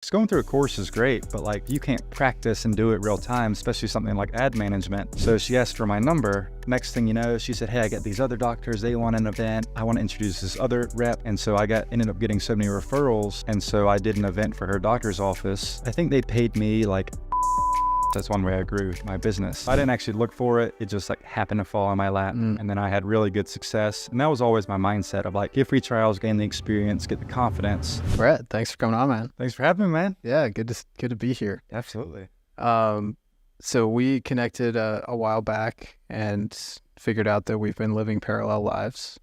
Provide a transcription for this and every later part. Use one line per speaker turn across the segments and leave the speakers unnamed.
Because going through a course is great, but like you can't practice and do it real time, especially something like ad management. So she asked for my number. Next thing you know, she said, hey, I got these other doctors, they want an event. I want to introduce this other rep. And so I ended up getting so many referrals. And so I did an event for her doctor's office. I think they paid me like, that's one way I grew my business. I didn't actually look for it. It just like happened to fall in my lap. And then I had really good success. And that was always my mindset of like, get free trials, gain the experience, get the confidence.
Brett, thanks for coming on, man.
Thanks for having me, man.
Yeah, good to be here.
Absolutely.
So we connected a while back and figured out that we've been living parallel lives.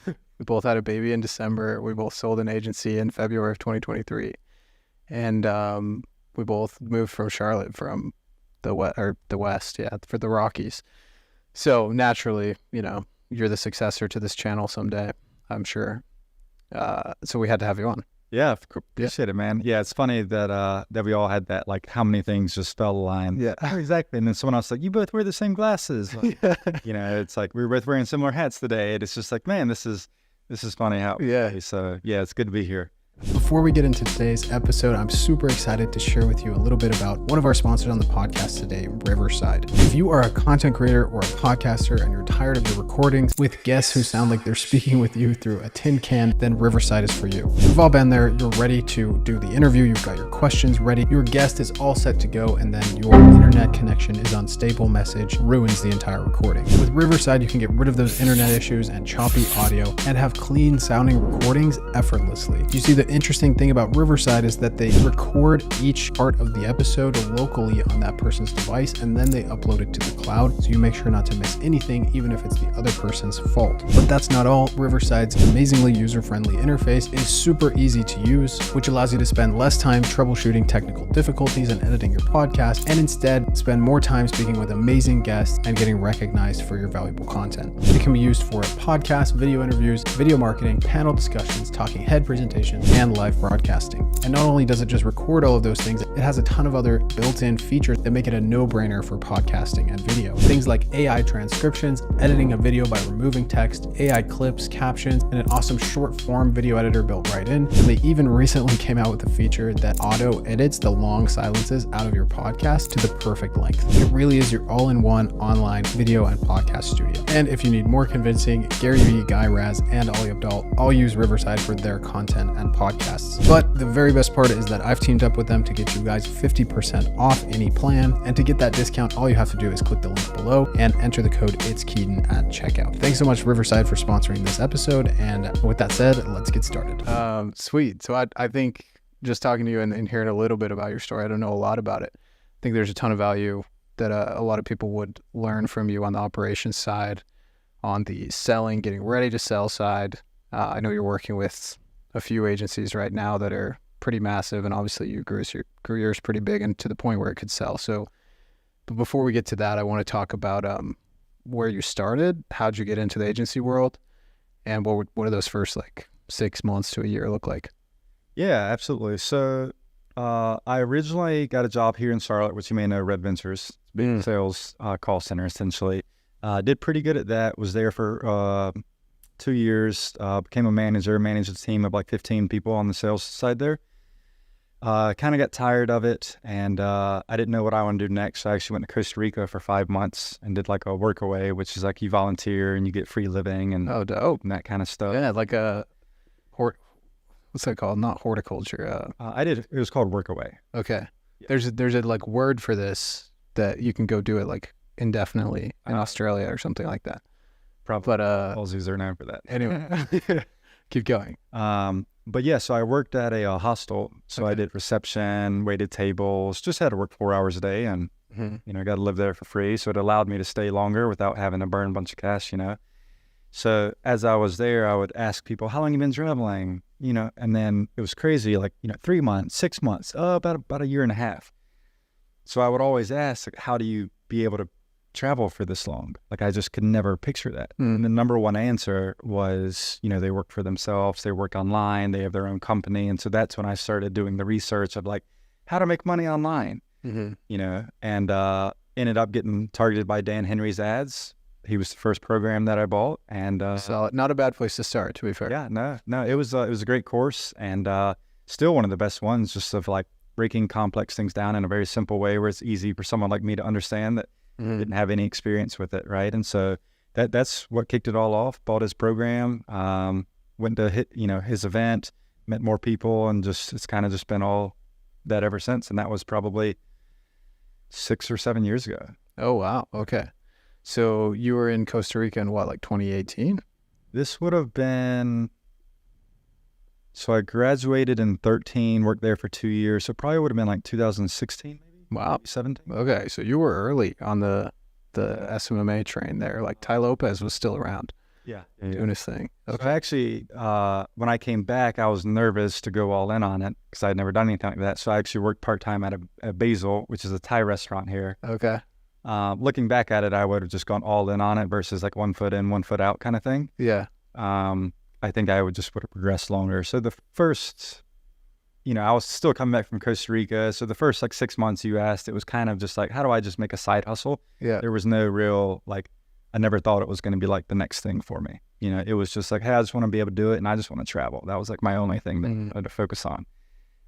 We both had a baby in December. We both sold an agency in February of 2023. And we both moved from Charlotte from the West, for the Rockies. So naturally, you're the successor to this channel someday, I'm sure. So we had to have you on.
Yeah, appreciate it, man. Yeah, it's funny that we all had that, like how many things just fell the line.
Yeah,
exactly. And then someone else like, you both wear the same glasses. Like, it's like we were both wearing similar hats today. And it's just like, man, this is funny how.
Yeah.
So yeah, it's good to be here.
Before we get into today's episode, I'm super excited to share with you a little bit about one of our sponsors on the podcast today, Riverside. If you are a content creator or a podcaster and you're tired of your recordings with guests who sound like they're speaking with you through a tin can, then Riverside is for you. We've all been there. You're ready to do the interview. You've got your questions ready. Your guest is all set to go, and then your internet connection is unstable. Message ruins the entire recording. With Riverside, you can get rid of those internet issues and choppy audio and have clean sounding recordings effortlessly. You see, the interesting thing about Riverside is that they record each part of the episode locally on that person's device, and then they upload it to the cloud, so you make sure not to miss anything, even if it's the other person's fault. But that's not all. Riverside's amazingly user-friendly interface is super easy to use, which allows you to spend less time troubleshooting technical difficulties and editing your podcast, and instead spend more time speaking with amazing guests and getting recognized for your valuable content. It can be used for podcasts, video interviews, video marketing, panel discussions, talking head presentations, and live broadcasting. And not only does it just record all of those things, it has a ton of other built-in features that make it a no-brainer for podcasting and video. Things like AI transcriptions, editing a video by removing text, AI clips, captions, and an awesome short-form video editor built right in. And they even recently came out with a feature that auto-edits the long silences out of your podcast to the perfect length. It really is your all-in-one online video and podcast studio. And if you need more convincing, Gary Vee, Guy Raz, and Ali Abdal all use Riverside for their content and podcasts. But the very best part is that I've teamed up with them to get you guys 50% off any plan. And to get that discount, all you have to do is click the link below and enter the code It's Keaton at checkout. Thanks so much, Riverside, for sponsoring this episode. And with that said, let's get started. Sweet. So I think just talking to you and hearing a little bit about your story, I don't know a lot about it. I think there's a ton of value that a lot of people would learn from you on the operations side, on the selling, getting ready to sell side. I know you're working with a few agencies right now that are pretty massive, and obviously you grew your career is pretty big and to the point where it could sell. So, but before we get to that, I want to talk about where you started, how'd you get into the agency world, and what do those first like 6 months to a year look like?
Yeah, absolutely. So I originally got a job here in Charlotte, which you may know, Red Ventures, big sales call center essentially. Did pretty good at that. Was there for 2 years, became a manager, managed a team of like 15 people on the sales side there. Kind of got tired of it, and I didn't know what I want to do next. So I actually went to Costa Rica for 5 months and did like a workaway, which is like you volunteer and you get free living and,
dope.
And that kind of stuff.
Yeah, like a what's that called? Not horticulture.
It was called workaway.
Okay. Yeah. There's a like word for this that you can go do it like indefinitely in Australia or something like that.
Probably.
But
Aussies are known for that.
Anyway, keep going.
But yeah, so I worked at a hostel. So I did reception, waited tables, just had to work 4 hours a day, and got to live there for free. So it allowed me to stay longer without having to burn a bunch of cash. So as I was there, I would ask people, "How long you been traveling?" And then it was crazy, like 3 months, 6 months, about a year and a half. So I would always ask, like, how do you be able to travel for this long? Like, I just could never picture that. And the number one answer was, they work for themselves, they work online, they have their own company. And so that's when I started doing the research of like how to make money online, and ended up getting targeted by Dan Henry's ads. He was the first program that I bought, and
so not a bad place to start, to be fair.
Yeah, no, it was a great course, and still one of the best ones, just of like breaking complex things down in a very simple way where it's easy for someone like me to understand that didn't have any experience with it, right? And so that's what kicked it all off. Bought his program, went to his event, met more people, and it's kind of just been all that ever since. And that was probably 6 or 7 years ago.
Oh, wow. Okay. So you were in Costa Rica in what, like 2018?
This would have been, so I graduated in 13, worked there for 2 years. So probably would have been like 2016, maybe.
Wow.
17.
Okay. So you were early on the SMMA train there. Like Ty Lopez was still around.
Yeah.
Doing his thing.
Okay. So actually, when I came back, I was nervous to go all in on it because I had never done anything like that. So I actually worked part-time at Basil, which is a Thai restaurant here.
Okay.
Looking back at it, I would have just gone all in on it versus like 1 foot in, 1 foot out kind of thing.
Yeah.
I think I would have progressed longer. So the first, I was still coming back from Costa Rica. So the first like 6 months you asked, it was kind of just like, how do I just make a side hustle?
Yeah.
There was no real, like, I never thought it was going to be like the next thing for me. It was just like, hey, I just want to be able to do it and I just want to travel. That was like my only thing that I had to focus on.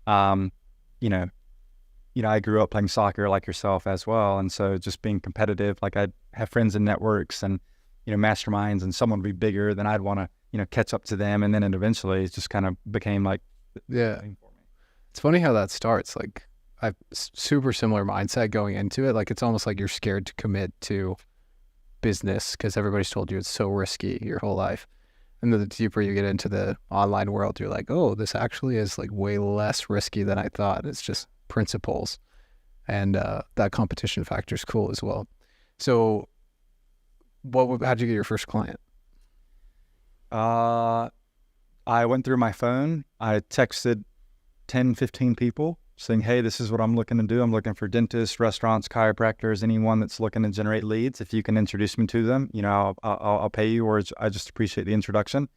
I grew up playing soccer like yourself as well. And so just being competitive, like I'd have friends in networks and, masterminds, and someone would be bigger than I'd want to, catch up to them. And then eventually it just kind of became like,
yeah. It's funny how that starts. Like I've super similar mindset going into it. Like it's almost like you're scared to commit to business because everybody's told you it's so risky your whole life. And then the deeper you get into the online world, you're like, oh, this actually is like way less risky than I thought. It's just principles. And that competition factor is cool as well. So how'd you get your first client?
I went through my phone. I texted 10, 15 people saying, hey, this is what I'm looking to do. I'm looking for dentists, restaurants, chiropractors, anyone that's looking to generate leads. If you can introduce me to them, I'll pay you, or I just appreciate the introduction.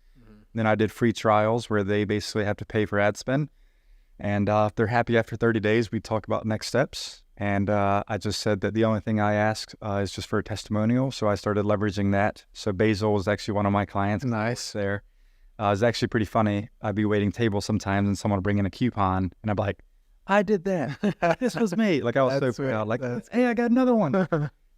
Then I did free trials where they basically have to pay for ad spend. And if they're happy after 30 days, we talk about next steps. And I just said that the only thing I asked is just for a testimonial. So I started leveraging that. So Basil was actually one of my clients.
Nice.
There. It was actually pretty funny. I'd be waiting tables sometimes and someone would bring in a coupon and I'd be like, I did that. This was me. Like I was so proud. Like, hey, I got another one.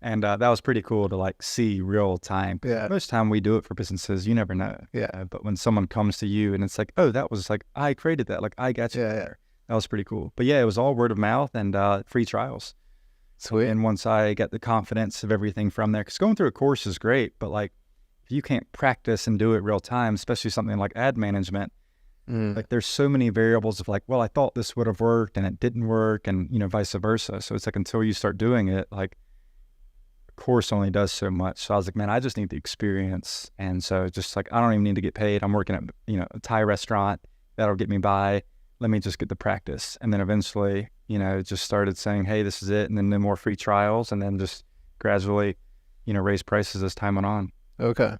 And that was pretty cool to like see real time.
Yeah.
Most time we do it for businesses, you never know.
Yeah.
But when someone comes to you and it's like, oh, that was like, I created that. Like I got you there. That was pretty cool. But yeah, it was all word of mouth and free trials.
Sweet.
And once I got the confidence of everything from there, because going through a course is great, but like if you can't practice and do it real time, especially something like ad management, like there's so many variables of like, well, I thought this would have worked and it didn't work, and vice versa. So it's like until you start doing it, like course only does so much. So I was like, man, I just need the experience. And so just like, I don't even need to get paid. I'm working at, a Thai restaurant. That'll get me by. Let me just get the practice. And then eventually, just started saying, hey, this is it. And then no more free trials. And then just gradually, raise prices as time went on.
Okay.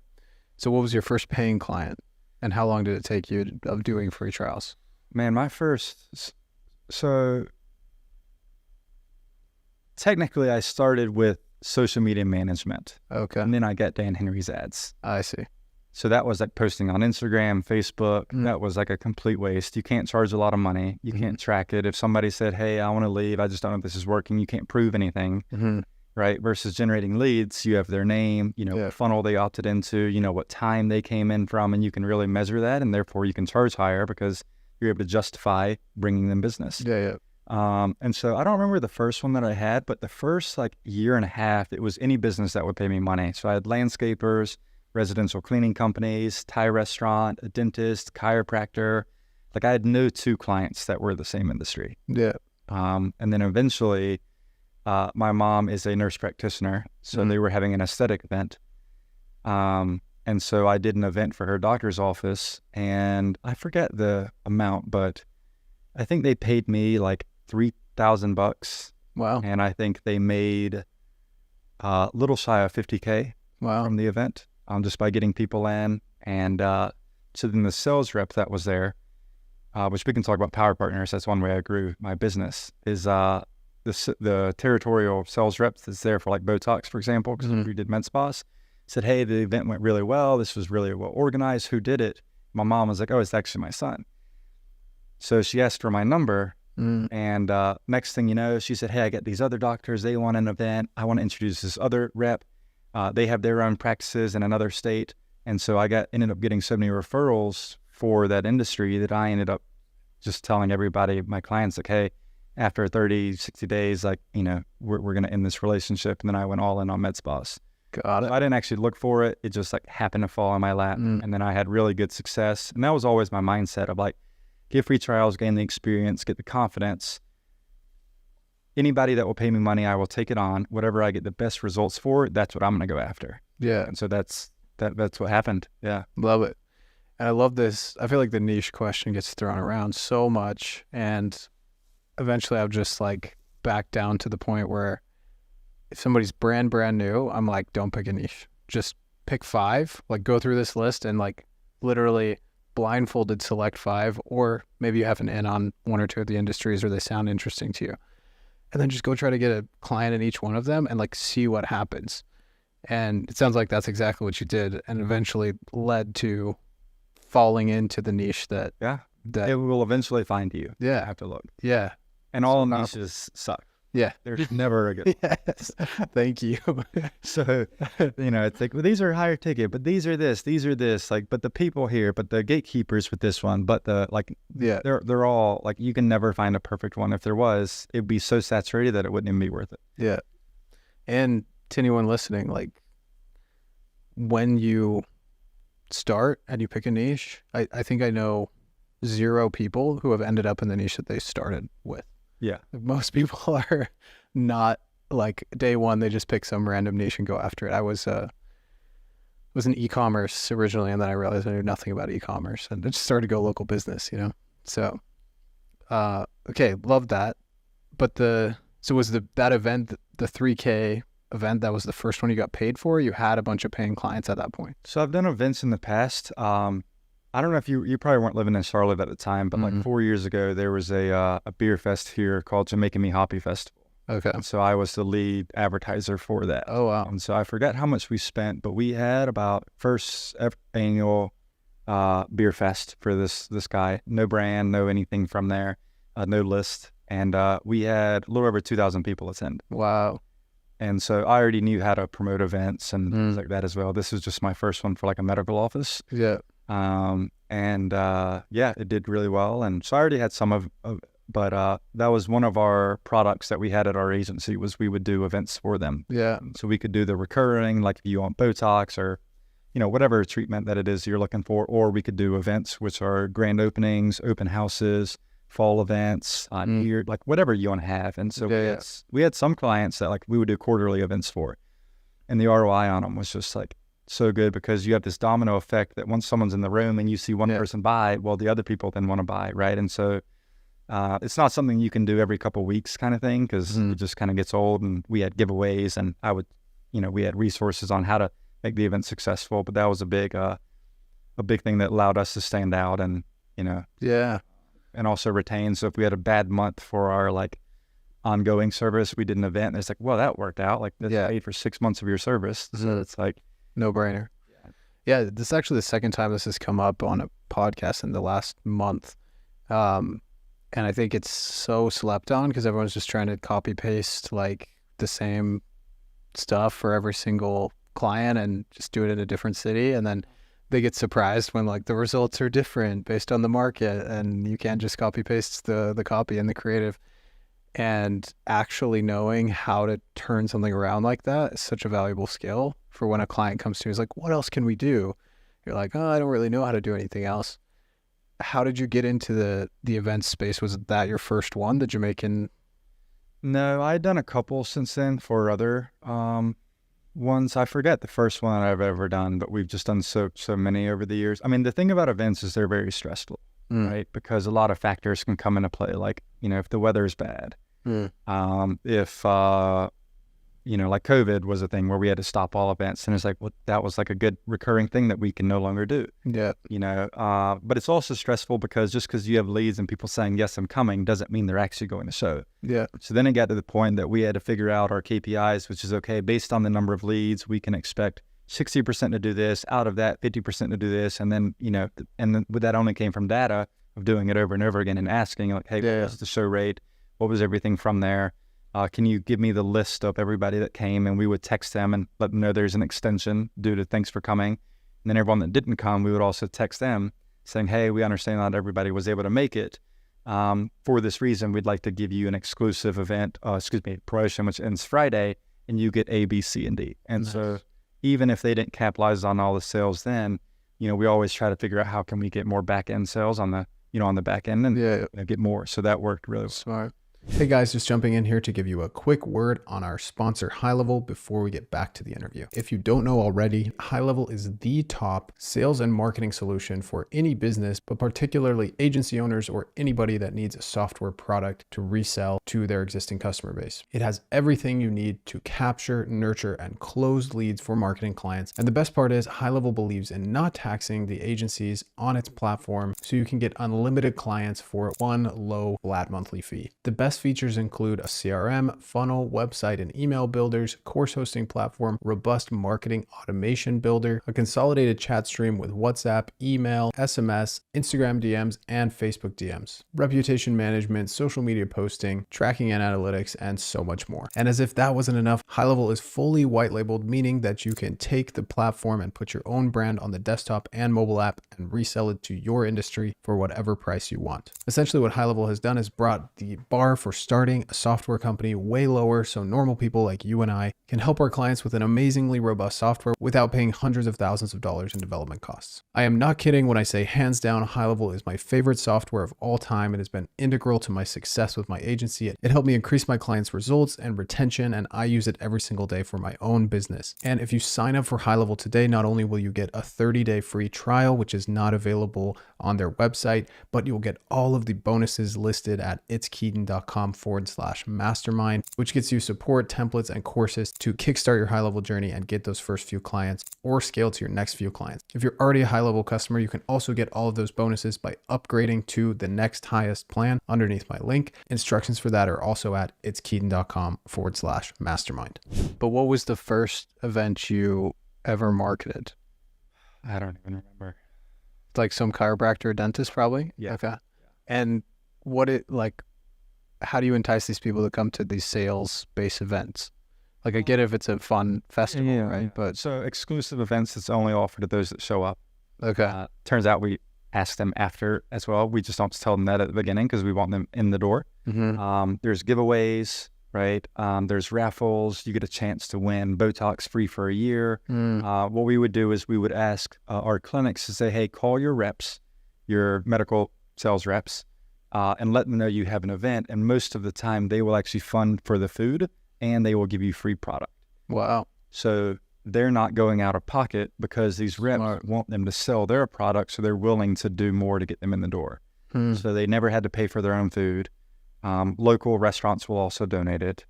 So what was your first paying client? And how long did it take you of doing free trials?
Man, so technically I started with social media management.
Okay.
And then I got Dan Henry's ads.
I see.
So that was like posting on Instagram, Facebook. That was like a complete waste. You can't charge a lot of money. You can't track it. If somebody said, hey, I want to leave, I just don't know if this is working, you can't prove anything. Right? Versus generating leads, you have their name, what funnel they opted into, what time they came in from, and you can really measure that, and therefore you can charge higher because you're able to justify bringing them business.
Yeah.
And so I don't remember the first one that I had, but the first like year and a half, it was any business that would pay me money. So I had landscapers, residential cleaning companies, Thai restaurant, a dentist, chiropractor. Like I had no two clients that were the same industry.
Yeah.
And then eventually, my mom is a nurse practitioner, so they were having an aesthetic event. And so I did an event for her doctor's office, and I forget the amount, but I think they paid me like $3,000.
Wow.
And I think they made a little shy of $50K from the event, just by getting people in. And so then the sales rep that was there, which we can talk about power partners, that's one way I grew my business, is the territorial sales rep that's there for like Botox, for example, because we did med spas, said, hey, the event went really well. This was really well organized. Who did it? My mom was like, oh, it's actually my son. So she asked for my number, And next thing you know, she said, hey, I got these other doctors. They want an event. I want to introduce this other rep. They have their own practices in another state. And so ended up getting so many referrals for that industry that I ended up just telling everybody, my clients, like, hey, after 30, 60 days, like, we're going to end this relationship. And then I went all in on med spas.
Got it.
So I didn't actually look for it. It just like happened to fall in my lap. And then I had really good success. And that was always my mindset of like, get free trials, gain the experience, get the confidence. Anybody that will pay me money, I will take it on. Whatever I get the best results for, that's what I'm going to go after.
Yeah.
And so that's what happened. Yeah.
Love it. And I love this. I feel like the niche question gets thrown around so much. And eventually I'll just like back down to the point where if somebody's brand new, I'm like, don't pick a niche. Just pick 5, like go through this list and like literally blindfolded select 5, or maybe you have an in on 1 or 2 of the industries or they sound interesting to you. And then just go try to get a client in each one of them and like see what happens. And it sounds like that's exactly what you did and eventually led to falling into the niche that
it will eventually find you.
Yeah.
I have to look.
Yeah.
And all niches suck.
Yeah.
There's never a good one.
Yes. Thank you.
So, it's like, well, these are higher ticket, but these are this, like, but the people here, but the gatekeepers with this one, but they're all like, you can never find a perfect one. If there was, it'd be so saturated that it wouldn't even be worth it.
Yeah. And to anyone listening, like when you start and you pick a niche, I think I know 0 people who have ended up in the niche that they started with.
Yeah.
Most people are not like day one, they just pick some random niche and go after it. I was in e-commerce originally, and then I realized I knew nothing about e-commerce and I just started to go local business, So, okay. Love that. But was that event, the 3K event, that was the first one you got paid for? You had a bunch of paying clients at that point?
So I've done events in the past. I don't know if you probably weren't living in Charlotte at the time, but like 4 years ago, there was a beer fest here called Jamaica Me Hoppy Festival.
Okay.
And so I was the lead advertiser for that.
Oh, wow.
And so I forgot how much we spent, but we had about first annual beer fest for this guy. No brand, no anything from there, no list. And we had a little over 2,000 people attend.
Wow.
And so I already knew how to promote events and things like that as well. This was just my first one for like a medical office.
Yeah.
It did really well. And so I already had some but that was one of our products that we had at our agency was we would do events for them.
Yeah.
So we could do the recurring, like if you want Botox or, whatever treatment that it is you're looking for, or we could do events, which are grand openings, open houses, fall events, like whatever you want to have. And so we had some clients that like we would do quarterly events for, and the ROI on them was just like so good because you have this domino effect that once someone's in the room and you see one person buy, well, the other people then want to buy, right? And so it's not something you can do every couple of weeks kind of thing because it just kind of gets old. And we had giveaways, and we had resources on how to make the event successful. But that was a big thing that allowed us to stand out and and also retain. So if we had a bad month for our like ongoing service, we did an event and it's like, well, that worked out. Like this paid for 6 months of your service. So it's like
no brainer. Yeah. This is actually the second time this has come up on a podcast in the last month. And I think it's so slept on because everyone's just trying to copy paste like the same stuff for every single client and just do it in a different city. And then they get surprised when like the results are different based on the market and you can't just copy paste the copy and the creative. And actually knowing how to turn something around like that is such a valuable skill for when a client comes to you. Is like, what else can we do? You're like, oh, I don't really know how to do anything else. How did you get into the event space? Was that your first one, the Jamaican?
No, I'd done a couple since then for other ones. I forget the first one I've ever done, but we've just done so many over the years. I mean, the thing about events is they're very stressful, right? Because a lot of factors can come into play, like, if the weather is bad, if like COVID was a thing where we had to stop all events, and it's like, well, that was like a good recurring thing that we can no longer do. Yeah. But it's also stressful because just because you have leads and people saying, yes, I'm coming, doesn't mean they're actually going to show. Yeah. So then it got to the point that we had to figure out our KPIs, which is okay, based on the number of leads, we can expect 60% to do this, out of that 50% to do this. And then, and then that only came from data. of doing it over and over again and asking like, hey, what was the show rate? What was everything from there? Can you give me the list of everybody that came? And we would text them and let them know there's an extension due to thanks for coming. And then everyone that didn't come, we would also text them saying, hey, we understand not everybody was able to make it. For this reason, we'd like to give you an exclusive event, promotion, which ends Friday, and you get A, B, C, and D. And so even if they didn't capitalize on all the sales then, we always try to figure out how can we get more back end sales on the, on the back end and get more. So that worked really well.
Smart. Hey guys, just jumping in here to give you a quick word on our sponsor High Level before we get back to the interview. If you don't know already, High Level is the top sales and marketing solution for any business, but particularly agency owners or anybody that needs a software product to resell to their existing customer base. It has everything you need to capture, nurture, and close leads for marketing clients. And the best part is High Level believes in not taxing the agencies on its platform, so you can get unlimited clients for one low flat monthly fee. The best features include a CRM, funnel, website and email builders, course hosting platform, robust marketing automation builder, a consolidated chat stream with WhatsApp, email, SMS, Instagram DMs, and Facebook DMs, reputation management, social media posting, tracking and analytics, and so much more. And as if that wasn't enough, High Level is fully white labeled, meaning that you can take the platform and put your own brand on the desktop and mobile app and resell it to your industry for whatever price you want. Essentially, what High Level has done is brought the bar for starting a software company way lower, so normal people like you and I can help our clients with an amazingly robust software without paying hundreds of thousands of dollars in development costs. I am not kidding when I say hands down, High Level is my favorite software of all time. It has been integral to my success with my agency. It helped me increase my clients' results and retention, and I use it every single day for my own business. And if you sign up for High Level today, not only will you get a 30-day free trial, which is not available on their website, but you'll get all of the bonuses listed at itskeaton.com/mastermind, which gets you support, templates, and courses to kickstart your High Level journey and get those first few clients or scale to your next few clients. If you're already a High Level customer, you can also get all of those bonuses by upgrading to the next highest plan underneath my link. Instructions for that are also at itskeaton.com/mastermind. But what was the first event you ever marketed?
I don't even remember.
Like some chiropractor or dentist probably?
Yeah.
Okay. And how do you entice these people to come to these sales-based events? Like I get if it's a fun festival, right? But
so exclusive events, it's only offered to those that show up.
Okay.
Turns out we ask them after as well. We just don't tell them that at the beginning because we want them in the door.
Mm-hmm.
There's giveaways, right? There's raffles. You get a chance to win Botox free for a year. What we would do is we would ask our clinics to say, hey, call your reps, your medical sales reps, and let them know you have an event. And most of the time they will actually fund for the food and they will give you free product.
Wow.
So they're not going out of pocket because these reps want them to sell their product. So they're willing to do more to get them in the door. So they never had to pay for their own food. Local restaurants will also donate it.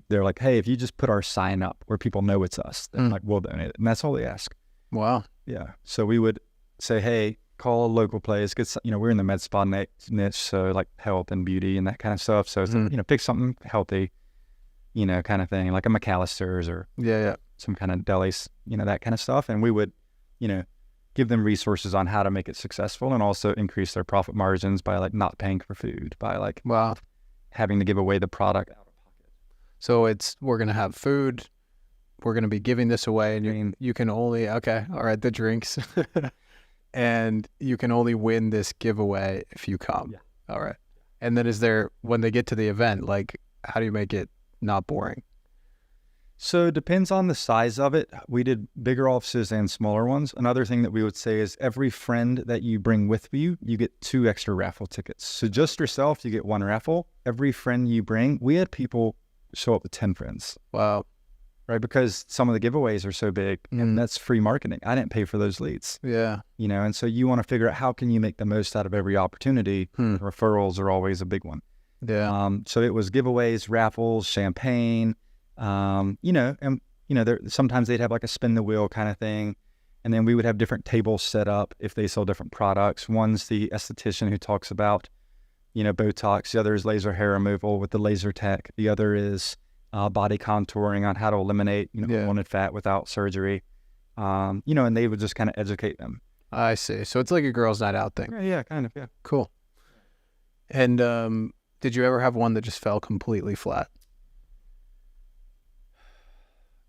They're like, hey, if you just put our sign up where people know it's us, then we'll donate it. And that's all they ask.
Wow.
Yeah. So we would say, hey, call a local place. We're in the med spa niche, so like health and beauty and that kind of stuff. So, pick something healthy, kind of thing, like a McAllister's or some kind of delis, that kind of stuff. And we would, give them resources on how to make it successful and also increase their profit margins by like not paying for food, by like having to give away the product out of pocket.
So we're going to have food. We're going to be giving this away and you can only, the drinks. And you can only win this giveaway if you come.
Yeah.
All right. And then when they get to the event, like how do you make it not boring?
So it depends on the size of it. We did bigger offices and smaller ones. Another thing that we would say is every friend that you bring with you, you get 2 extra raffle tickets. So just yourself, you get 1 raffle. Every friend you bring, we had people show up with 10 friends.
Wow.
Right? Because some of the giveaways are so big and that's free marketing. I didn't pay for those leads.
Yeah.
And so you want to figure out how can you make the most out of every opportunity. Referrals are always a big one.
Yeah.
So it was giveaways, raffles, champagne, sometimes they'd have like a spin the wheel kind of thing. And then we would have different tables set up if they sell different products. One's the esthetician who talks about, Botox. The other is laser hair removal with the laser tech. The other is body contouring on how to eliminate, unwanted fat without surgery. And they would just kind of educate them.
I see. So it's like a girls' night out thing.
Yeah, kind of, yeah.
Cool. And did you ever have one that just fell completely flat?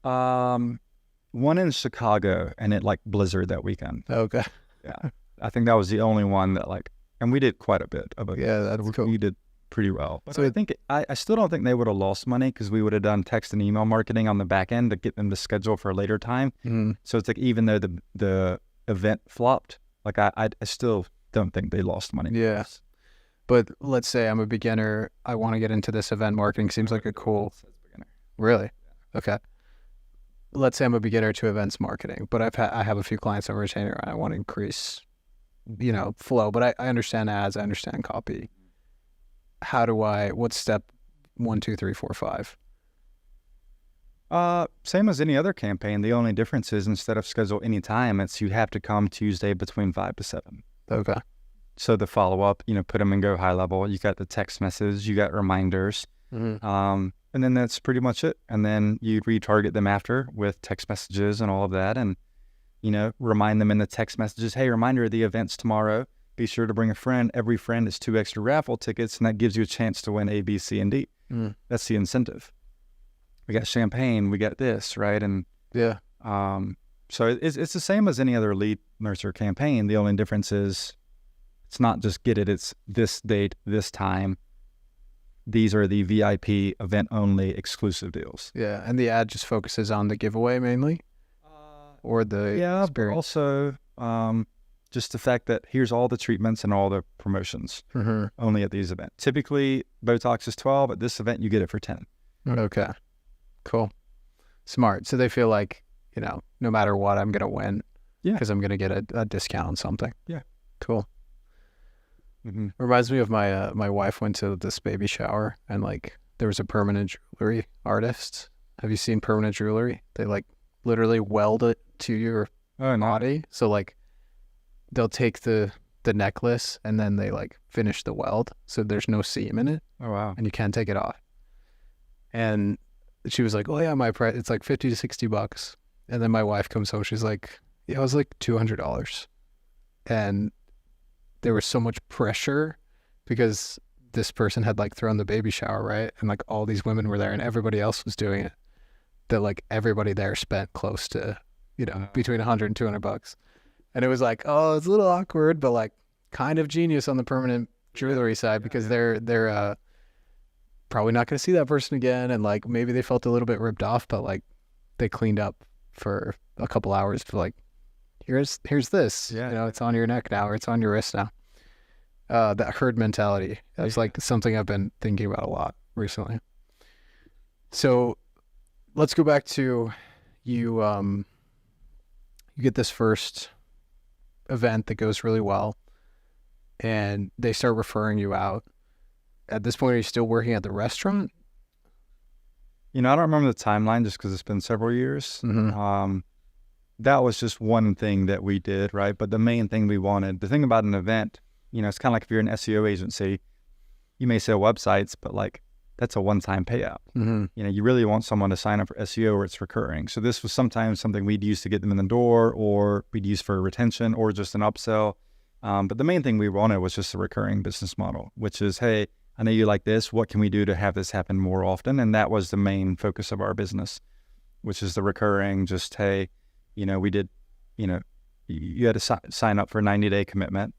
One in Chicago, and it like blizzard that weekend.
Okay.
Yeah, I think that was the only one that like, and we did quite a bit of it.
Yeah, that's cool.
We did pretty well. But
So
I think I still don't think they would have lost money because we would have done text and email marketing on the back end to get them to schedule for a later time. So it's like even though the event flopped, like I still don't think they lost money.
Yeah. But let's say I'm a beginner. I want to get into this event marketing. Seems like a cool. Really? Okay. Let's say I'm a beginner to events marketing, but I have a few clients on retainer and I want to increase, flow. But I understand ads. I understand copy. What's step 1, 2, 3, 4, 5?
Same as any other campaign. The only difference is instead of schedule any time, it's you have to come Tuesday between 5 to 7.
Okay.
So the follow up, put them in go high level. You got the text message, you got reminders, and then that's pretty much it. And then you retarget them after with text messages and all of that, and remind them in the text messages. Hey, reminder of the events tomorrow. Be sure to bring a friend. Every friend is 2 extra raffle tickets, and that gives you a chance to win A, B, C, and D. That's the incentive. We got champagne. We got this, right? And
yeah.
So it's the same as any other lead nurture campaign. The only difference is it's not just get it. It's this date, this time. These are the VIP event only exclusive deals.
Yeah, and the ad just focuses on the giveaway mainly, or the experience.
But also just the fact that here's all the treatments and all the promotions only at these events. Typically, Botox is $12. At this event, you get it for $10.
Okay, cool, smart. So they feel like no matter what, I'm gonna win. Yeah, because I'm gonna get a discount on something.
Yeah,
cool. Reminds me of my wife went to this baby shower and like there was a permanent jewelry artist. Have you seen permanent jewelry? They like literally weld it to your body. So like they'll take the necklace and then they like finish the weld so there's no seam in it.
Oh wow.
And you can't take it off. And she was like, oh yeah, my price, it's like $50 to $60. And then my wife comes home, she's like, yeah, it was like $200. And there was so much pressure because this person had like thrown the baby shower, right? And like all these women were there and everybody else was doing it. That like everybody there spent close to, between $100 and $200. And it was like, oh, it's a little awkward, but like kind of genius on the permanent jewelry side because they're probably not going to see that person again. And like maybe they felt a little bit ripped off, but like they cleaned up for a couple hours to like, here's this, it's on your neck now, or it's on your wrist now. That herd mentality. That's like something I've been thinking about a lot recently. So let's go back to you. You get this first event that goes really well and they start referring you out. At this point, are you still working at the restaurant?
I don't remember the timeline just because it's been several years. That was just one thing that we did, right? But the main thing we wanted, the thing about an event, it's kind of like if you're an SEO agency, you may sell websites, but like that's a one-time payout. You really want someone to sign up for SEO or it's recurring. So this was sometimes something we'd use to get them in the door, or we'd use for retention or just an upsell. But the main thing we wanted was just a recurring business model, which is, hey, I know you like this. What can we do to have this happen more often? And that was the main focus of our business, which is the recurring, just, hey, we did, you had to sign up for a 90-day commitment.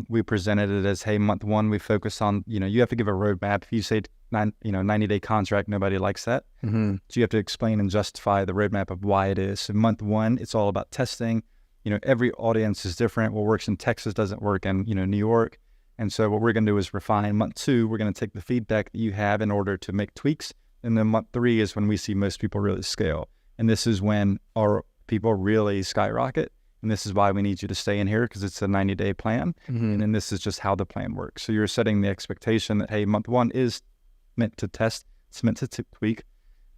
We presented it as, hey, month 1, we focus on, you have to give a roadmap. If you say 90-day contract, nobody likes that. So you have to explain and justify the roadmap of why it is. So month 1, it's all about testing. Every audience is different. What works in Texas doesn't work in, New York. And so what we're going to do is refine. Month 2, we're going to take the feedback that you have in order to make tweaks. And then month 3 is when we see most people really scale. And this is when our people really skyrocket. And this is why we need you to stay in here, because it's a 90-day plan. And then this is just how the plan works. So you're setting the expectation that, hey, month 1 is meant to test. It's meant to tweak.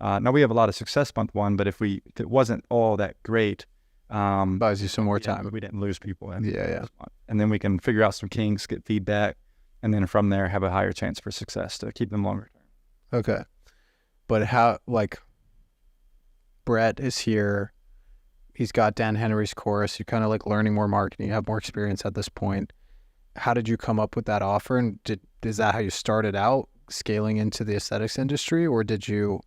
Now we have a lot of success month 1, but if it wasn't all that great,
buys you some more time.
We didn't lose people.
Yeah.
And then we can figure out some kinks, get feedback, and then from there have a higher chance for success to keep them longer term.
Okay. But how, like, Brett is here, he's got Dan Henry's course. You're kind of like learning more marketing. You have more experience at this point. How did you come up with that offer? And is that how you started out scaling into the aesthetics industry, or did you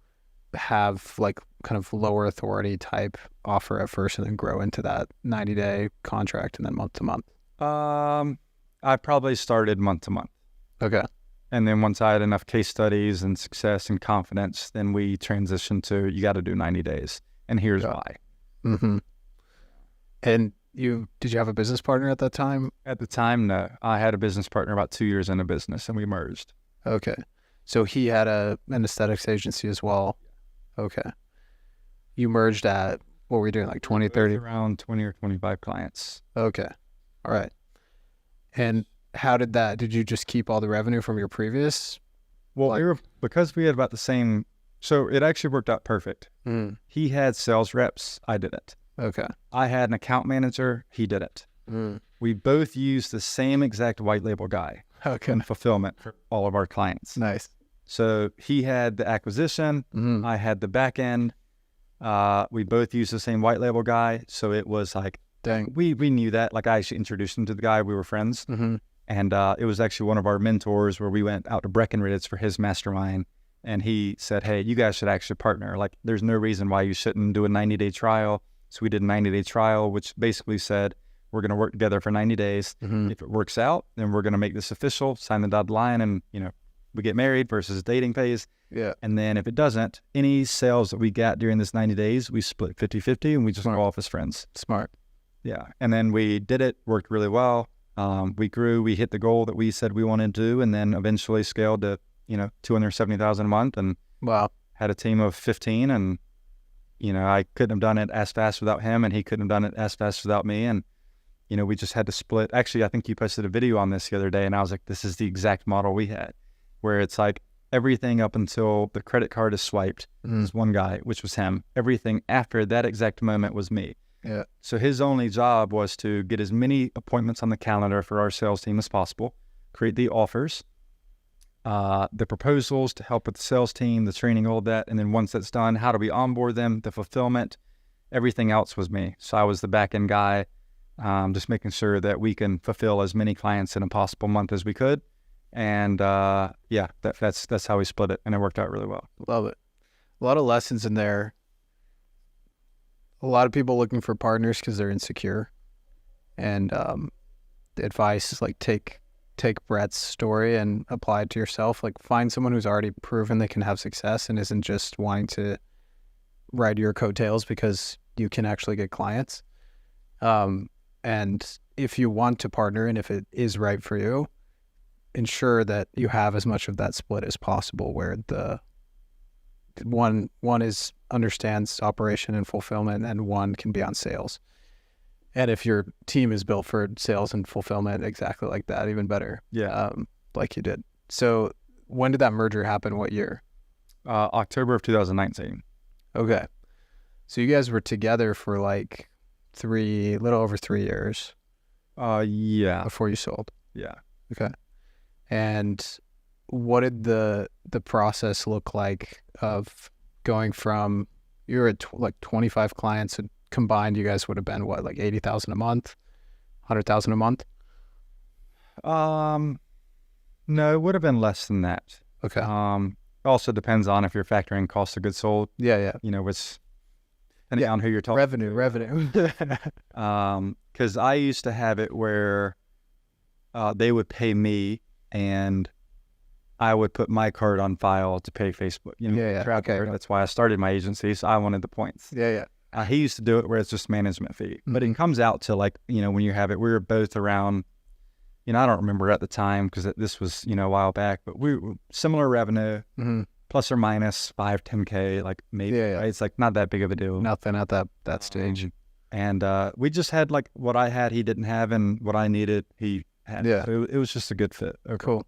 have like kind of lower authority type offer at first and then grow into that 90-day contract and then month to month?
I probably started month to month.
Okay.
And then once I had enough case studies and success and confidence, then we transitioned to, you got to do 90 days. And here's why.
Mm-hmm. And did you have a business partner at that time?
At the time, no. I had a business partner about 2 years into business, and we merged.
Okay. So he had an aesthetics agency as well. Okay. You merged at, what were you doing, like 20, 30?
Around 20 or 25 clients.
Okay. All right. And how did you just keep all the revenue from your previous?
Well, because we had about the same, so it actually worked out perfect.
Mm.
He had sales reps, I didn't.
Okay.
I had an account manager, he didn't.
Mm.
We both used the same exact white label guy in fulfillment for all of our clients.
Nice.
So he had the acquisition, I had the back end. We both used the same white label guy. So it was like,
dang,
we knew that. Like I actually introduced him to the guy. We were friends.
Mm-hmm.
And it was actually one of our mentors where we went out to Breckenridge for his mastermind. And he said, hey, you guys should actually partner. Like there's no reason why you shouldn't do a 90-day trial. So we did a 90-day trial, which basically said, we're going to work together for 90 days.
Mm-hmm.
If it works out, then we're going to make this official, sign the dotted line, and, we get married versus dating phase.
Yeah.
And then if it doesn't, any sales that we got during this 90 days, we split 50-50 and we just go off as friends.
Smart.
Yeah. And then we did it, worked really well. We grew, we hit the goal that we said we wanted to do, and then eventually scaled to, $270,000 a month and
wow,
had a team of 15. And, I couldn't have done it as fast without him, and he couldn't have done it as fast without me. And, we just had to split. Actually, I think you posted a video on this the other day, and I was like, this is the exact model we had, where it's like everything up until the credit card is swiped is one guy, which was him. Everything after that exact moment was me.
Yeah.
So his only job was to get as many appointments on the calendar for our sales team as possible, create the offers, the proposals to help with the sales team, the training, all of that. And then once that's done, how do we onboard them, the fulfillment, everything else was me. So I was the back end guy, just making sure that we can fulfill as many clients in a possible month as we could. And that's how we split it. And it worked out really well.
Love it. A lot of lessons in there. A lot of people looking for partners because they're insecure. And the advice is like take Brett's story and apply it to yourself. Like find someone who's already proven they can have success and isn't just wanting to ride your coattails because you can actually get clients. And if you want to partner and if it is right for you, ensure that you have as much of that split as possible, where the one understands operation and fulfillment and one can be on sales. And if your team is built for sales and fulfillment, exactly like that, even better.
Yeah.
Like you did. So when did that merger happen? What year?
October of 2019.
Okay. So you guys were together for like little over 3 years.
Yeah.
Before you sold.
Yeah.
Okay. And what did the process look like of going from, you were at like 25 clients and combined, you guys would have been what, like 80,000 a month, 100,000 a month?
No, it would have been less than that.
Okay.
It also depends on if you're factoring cost of goods sold.
Yeah.
Which, depending on who you're talking
Revenue.
Because I used to have it where they would pay me and I would put my card on file to pay Facebook.
Okay.
That's why I started my agency. So I wanted the points.
Yeah.
He used to do it where it's just management fee. But it
Mm-hmm.
comes out to like, when you have it, we were both around, I don't remember at the time because this was, a while back, but we were similar revenue,
Mm-hmm.
plus or minus 5-10K, like maybe.
Yeah.
Right? It's like not that big of a deal.
Nothing at that stage.
And we just had like what I had, he didn't have, and what I needed, he had.
Yeah.
So it was just a good fit.
Okay. Cool.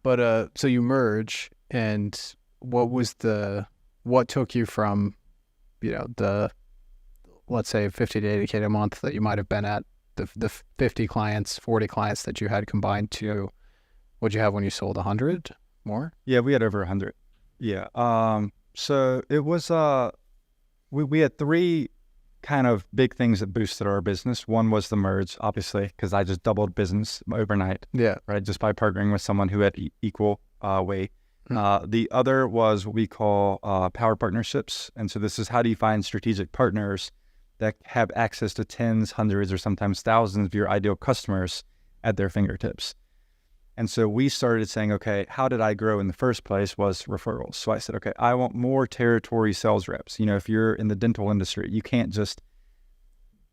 But so you merge, and what took you from, the, let's say 50 to 80K a month that you might have been at, the 50 clients, 40 clients that you had combined to, what'd you have when you sold? 100 more?
Yeah, we had over 100. Yeah. So it was, we had 3 kind of big things that boosted our business. One was the merge, obviously, because I just doubled business overnight.
Yeah.
Right. Just by partnering with someone who had equal weight. The other was what we call power partnerships. And so this is how do you find strategic partners that have access to tens, hundreds, or sometimes thousands of your ideal customers at their fingertips. And so we started saying, okay, how did I grow in the first place was referrals. So I said, okay, I want more territory sales reps. If you're in the dental industry, you can't just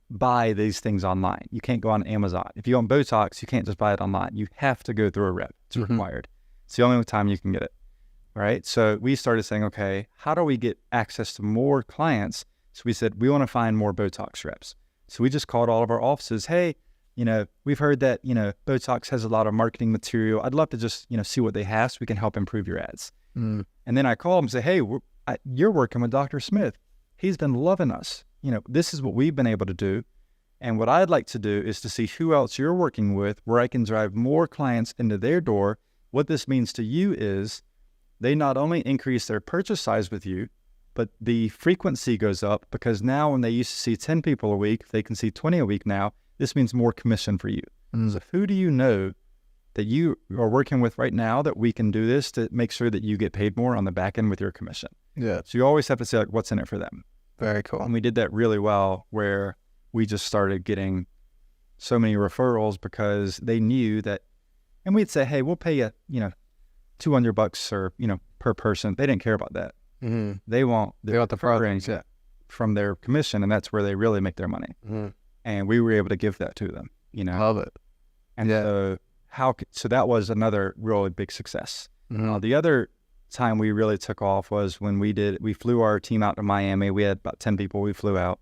buy these things online. You can't go on Amazon. If you want Botox, you can't just buy it online. You have to go through a rep. It's required. It's the only time you can get it. All right. So we started saying, okay, how do we get access to more clients? So we said, we want to find more Botox reps. So we just called all of our offices. Hey, we've heard that, Botox has a lot of marketing material. I'd love to just, see what they have so we can help improve your ads. And then I call them and say, hey, you're working with Dr. Smith. He's been loving us. This is what we've been able to do. And what I'd like to do is to see who else you're working with where I can drive more clients into their door. What this means to you is they not only increase their purchase size with you, but the frequency goes up because now when they used to see 10 people a week, they can see 20 a week now. This means more commission for you. So who do you know that you are working with right now that we can do this to make sure that you get paid more on the back end with your commission?
Yeah.
So you always have to say, like, what's in it for them?
Very cool.
And we did that really well where we just started getting so many referrals because they knew that, and we'd say, hey, we'll pay you, $200 or, per person. They didn't care about that. They want the programs from their commission, and that's where they really make their money. And we were able to give that to them,
Love it.
And so that was another really big success. The other time we really took off was when we flew our team out to Miami. We had about 10 people we flew out.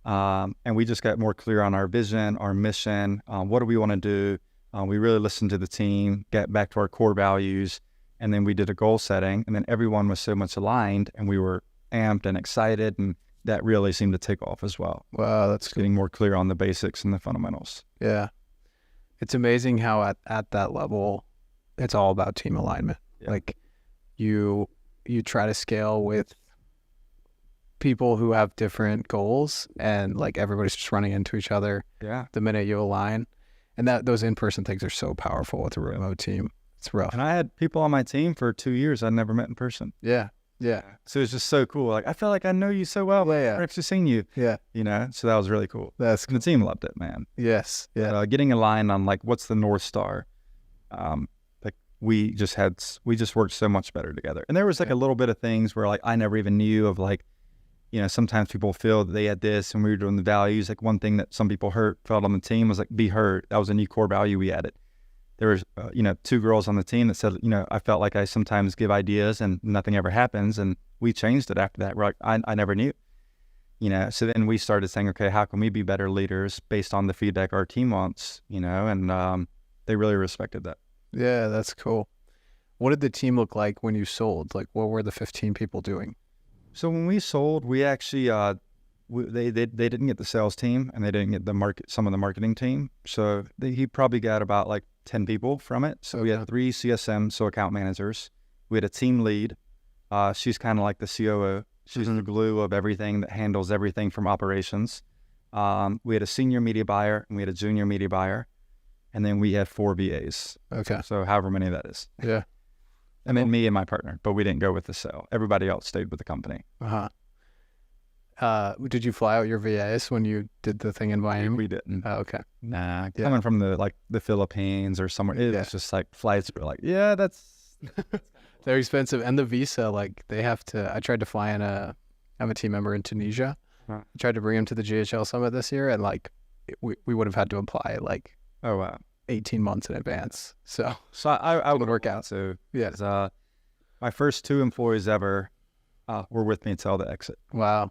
And we just got more clear on our vision, our mission, what do we want to do? We really listened to the team, get back to our core values, and then we did a goal setting, and then everyone was so much aligned, and we were amped and excited, and that really seemed to take off as well.
Wow, that's cool.
Getting more clear on the basics and the fundamentals.
Yeah. It's amazing how at that level, it's all about team alignment.
Yeah.
Like you try to scale with people who have different goals, and like everybody's just running into each other the minute you align. And those in-person things are so powerful with a remote team. It's rough.
And I had people on my team for 2 years I'd never met in person.
Yeah.
So it's just so cool. Like I felt like I know you so well. I've actually seen you.
Yeah.
So that was really cool. And the team loved it, man.
Yes. Yeah.
Getting aligned on like what's the North Star. Like we just worked so much better together. And there was like a little bit of things where like I never even knew of, like, sometimes people feel that they had this and we were doing the values. Like one thing that some people felt on the team was like be heard. That was a new core value we added. There was, 2 girls on the team that said, I felt like I sometimes give ideas and nothing ever happens. And we changed it after that. We're like, I never knew, so then we started saying, okay, how can we be better leaders based on the feedback our team wants, and they really respected that.
Yeah, that's cool. What did the team look like when you sold? Like what were the 15 people doing?
So when we sold, we actually, they didn't get the sales team and they didn't get some of the marketing team. So he probably got about like 10 people from it. So we had 3 CSM, so account managers. We had a team lead. She's kind of like the COO. She's the glue of everything that handles everything from operations. We had a senior media buyer and we had a junior media buyer. And then we had 4 VAs.
Okay.
So however many that is.
Yeah.
And then me and my partner, but we didn't go with the sale. Everybody else stayed with the company.
Did you fly out your VAs when you did the thing in Miami?
We didn't.
Oh, okay.
Nah, coming from the Philippines or somewhere, it's just like flights were like, that's
they're expensive. And the visa, like I tried to fly in I'm a team member in Tunisia. I tried to bring him to the GHL Summit this year, and like we would have had to apply like,
oh wow,
18 months in advance. So
I
would work out.
So
yeah,
my first 2 employees ever were with me until the exit.
Wow.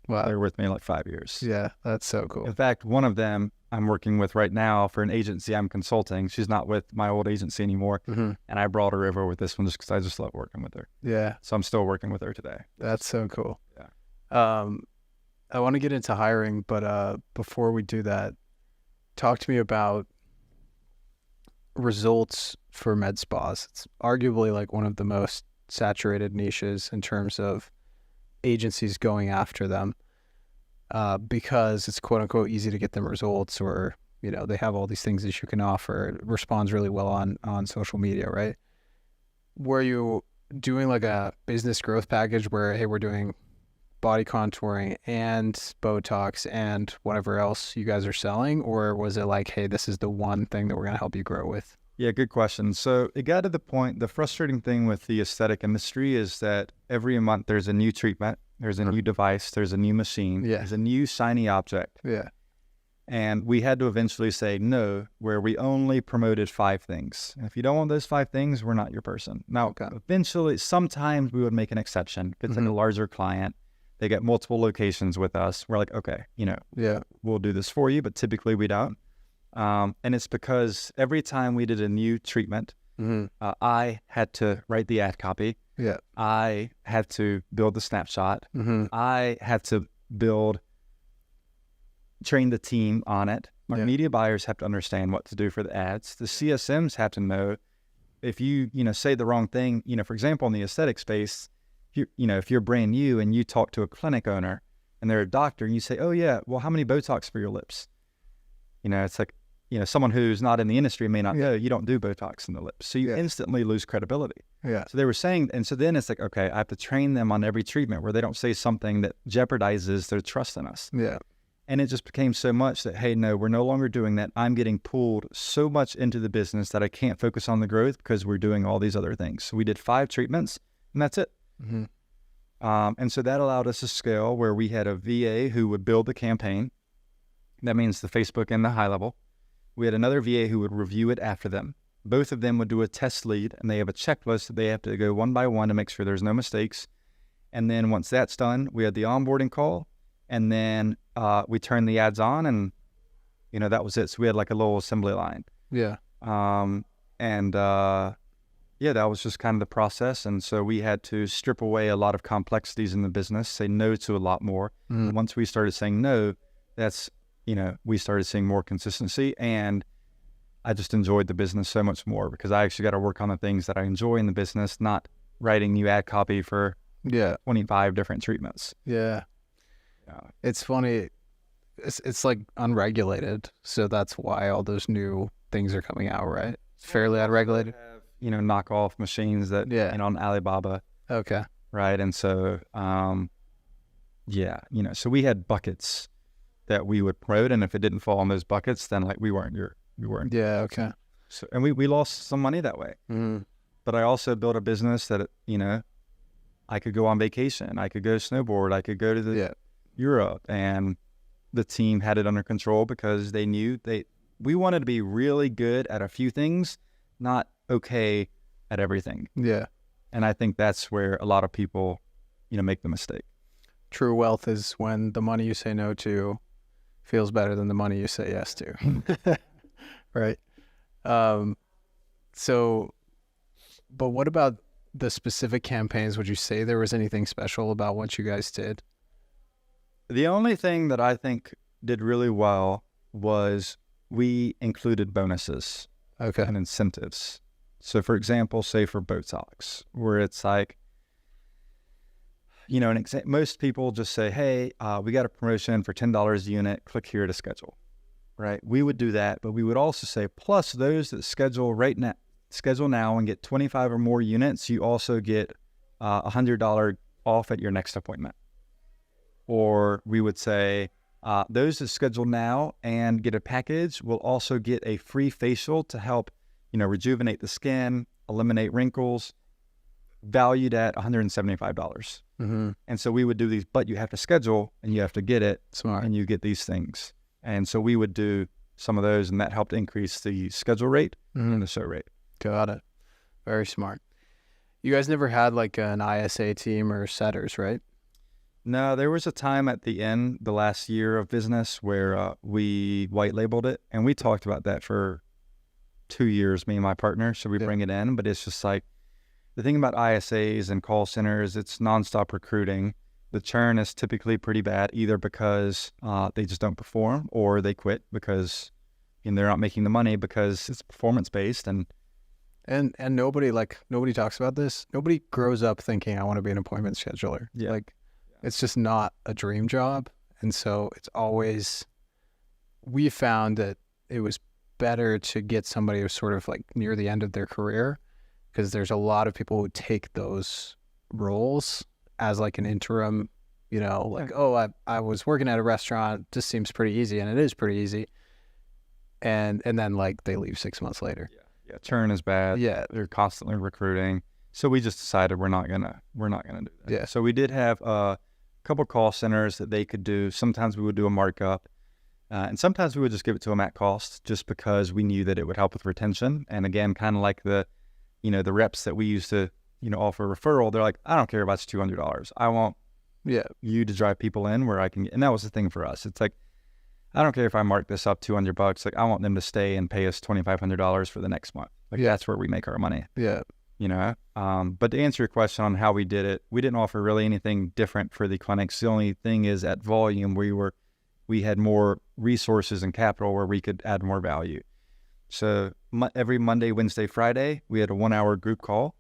They were with me like 5 years.
Yeah, that's so cool.
In fact, one of them I'm working with right now for an agency I'm consulting. She's not with my old agency anymore. And I brought her over with this one just because I just love working with her.
Yeah.
So I'm still working with her today.
That's so cool.
Yeah.
I want to get into hiring, but before we do that, talk to me about results for med spas. It's arguably like one of the most saturated niches in terms of agencies going after them. because it's quote unquote easy to get them results, or, you know, they have all these things that you can offer. It responds really well on social media, right? Were you doing like a business growth package where, hey, we're doing body contouring and Botox and whatever else you guys are selling? Or was it like, hey, this is the one thing that we're going to help you grow with?
Yeah, good question. So it got to the point, the frustrating thing with the aesthetic industry is that every month there's a new treatment, there's a new device, there's a new machine, there's a new shiny object.
Yeah.
And we had to eventually say no, where we only promoted 5 things. And if you don't want those 5 things, we're not your person. Now, eventually, sometimes we would make an exception. If it's like a larger client, they get multiple locations with us. We're like, okay, you know, we'll do this for you, but typically we don't. And it's because every time we did a new treatment, I had to write the ad copy.
Yeah.
I had to build the snapshot. I had to train the team on it. Our media buyers have to understand what to do for the ads. The CSMs have to know if you say the wrong thing, for example, in the aesthetic space, if you're brand new and you talk to a clinic owner and they're a doctor and you say, oh yeah, well, how many Botox for your lips? It's like, someone who's not in the industry may not know you don't do Botox in the lips. So you instantly lose credibility. Yeah. So they were saying, and so then it's like, okay, I have to train them on every treatment where they don't say something that jeopardizes their trust in us. Yeah. And it just became so much that, hey, no, we're no longer doing that. I'm getting pulled so much into the business that I can't focus on the growth because we're doing all these other things. So we did 5 treatments and that's it. And so that allowed us to scale where we had a VA who would build the campaign. That means the Facebook and the high level. We had another VA who would review it after them. Both of them would do a test lead, and they have a checklist that they have to go one by one to make sure there's no mistakes. And then once that's done, we had the onboarding call, and then we turned the ads on, and that was it. So we had like a little assembly line. Yeah. That was just kind of the process. And so we had to strip away a lot of complexities in the business, say no to a lot more. And once we started saying no, that's we started seeing more consistency, and I just enjoyed the business so much more because I actually got to work on the things that I enjoy in the business, not writing new ad copy for 25 different treatments. Yeah.
It's funny. It's like unregulated. So that's why all those new things are coming out, right? Fairly unregulated.
Knockoff machines that, on Alibaba. Okay. Right. And so, so we had buckets that we would promote, and if it didn't fall in those buckets, then like we weren't. Yeah. Okay. So, and we lost some money that way. But I also built a business that, I could go on vacation, I could go snowboard, I could go to Europe, and the team had it under control because they knew we wanted to be really good at a few things, not okay at everything. Yeah. And I think that's where a lot of people, make the mistake.
True wealth is when the money you say no to feels better than the money you say yes to. Right. But what about the specific campaigns? Would you say there was anything special about what you guys did?
The only thing that I think did really well was we included bonuses and incentives. So for example, say for Botox, where it's like, most people just say, hey, we got a promotion for $10 a unit, click here to schedule, right? We would do that, but we would also say, plus those that schedule now and get 25 or more units, you also get $100 off at your next appointment. Or we would say, those that schedule now and get a package will also get a free facial to help, rejuvenate the skin, eliminate wrinkles, valued at $175. And so we would do these, but you have to schedule and you have to get it. Smart. And you get these things. And so we would do some of those, and that helped increase the schedule rate and the show rate.
Got it. Very smart. You guys never had like an ISA team or setters, right?
No, there was a time at the end, the last year of business, where we white labeled it, and we talked about that for 2 years, me and my partner. Should we bring it in? But it's just like, the thing about ISAs and call centers, it's nonstop recruiting. The churn is typically pretty bad, either because they just don't perform, or they quit because they're not making the money because it's performance based. And
nobody talks about this. Nobody grows up thinking I want to be an appointment scheduler. Yeah. It's just not a dream job. And so it's always, we found that it was better to get somebody who's sort of like near the end of their career, because there's a lot of people who take those roles as like an interim, like, oh, I was working at a restaurant, this seems pretty easy, and it is pretty easy. And then like they leave 6 months later.
Yeah, churn is bad.
Yeah.
They're constantly recruiting. So we just decided we're not gonna do that.
Yeah.
So we did have a couple call centers that they could do. Sometimes we would do a markup, and sometimes we would just give it to them at cost, just because we knew that it would help with retention. And again, kind of like the reps that we used to offer referral. They're like, I don't care about your $200. I want you to drive people in where I can get. And that was the thing for us. It's like, I don't care if I mark this up $200. Like, I want them to stay and pay us $2,500 for the next month. Like, that's where we make our money.
Yeah.
But to answer your question on how we did it, we didn't offer really anything different for the clinics. The only thing is, at volume, we had more resources and capital where we could add more value. So every Monday, Wednesday, Friday, we had a 1 hour group call.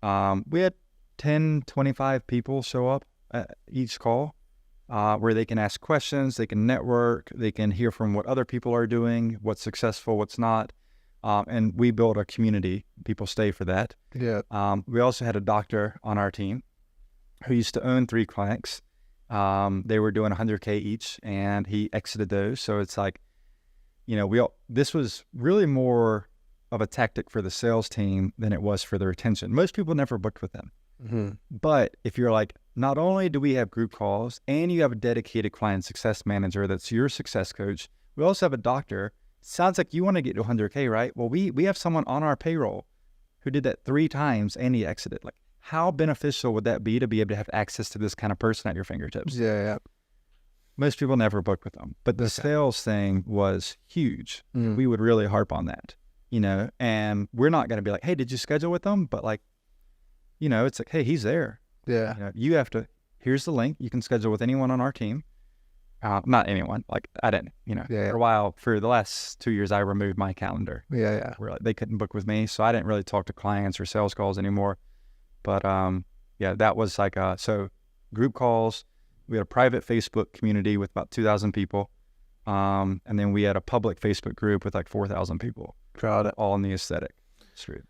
We had 10, 25 people show up at each call, where they can ask questions, they can network, they can hear from what other people are doing, what's successful, what's not. And we built a community. People stay for that.
Yeah.
We also had a doctor on our team who used to own 3 clinics. They were doing $100K each, and he exited those. So it's like, this was really more of a tactic for the sales team than it was for the retention. Most people never booked with them.
Mm-hmm.
But if you're like, not only do we have group calls and you have a dedicated client success manager that's your success coach, we also have a doctor. Sounds like you want to get to 100K, right? Well, we have someone on our payroll who did that 3 times and he exited. Like, how beneficial would that be to be able to have access to this kind of person at your fingertips?
Yeah.
Most people never book with them, but the sales thing was huge.
Mm.
We would really harp on that, and we're not going to be like, hey, did you schedule with them? But like, it's like, hey, he's there.
Yeah.
You have to, here's the link. You can schedule with anyone on our team. Not anyone. Like, I didn't, for a while, for the last 2 years, I removed my calendar.
Yeah.
Where they couldn't book with me. So I didn't really talk to clients or sales calls anymore. But that was like, so group calls. We had a private Facebook community with about 2,000 people. And then we had a public Facebook group with like 4,000 people.
Got it.
All in the aesthetic street.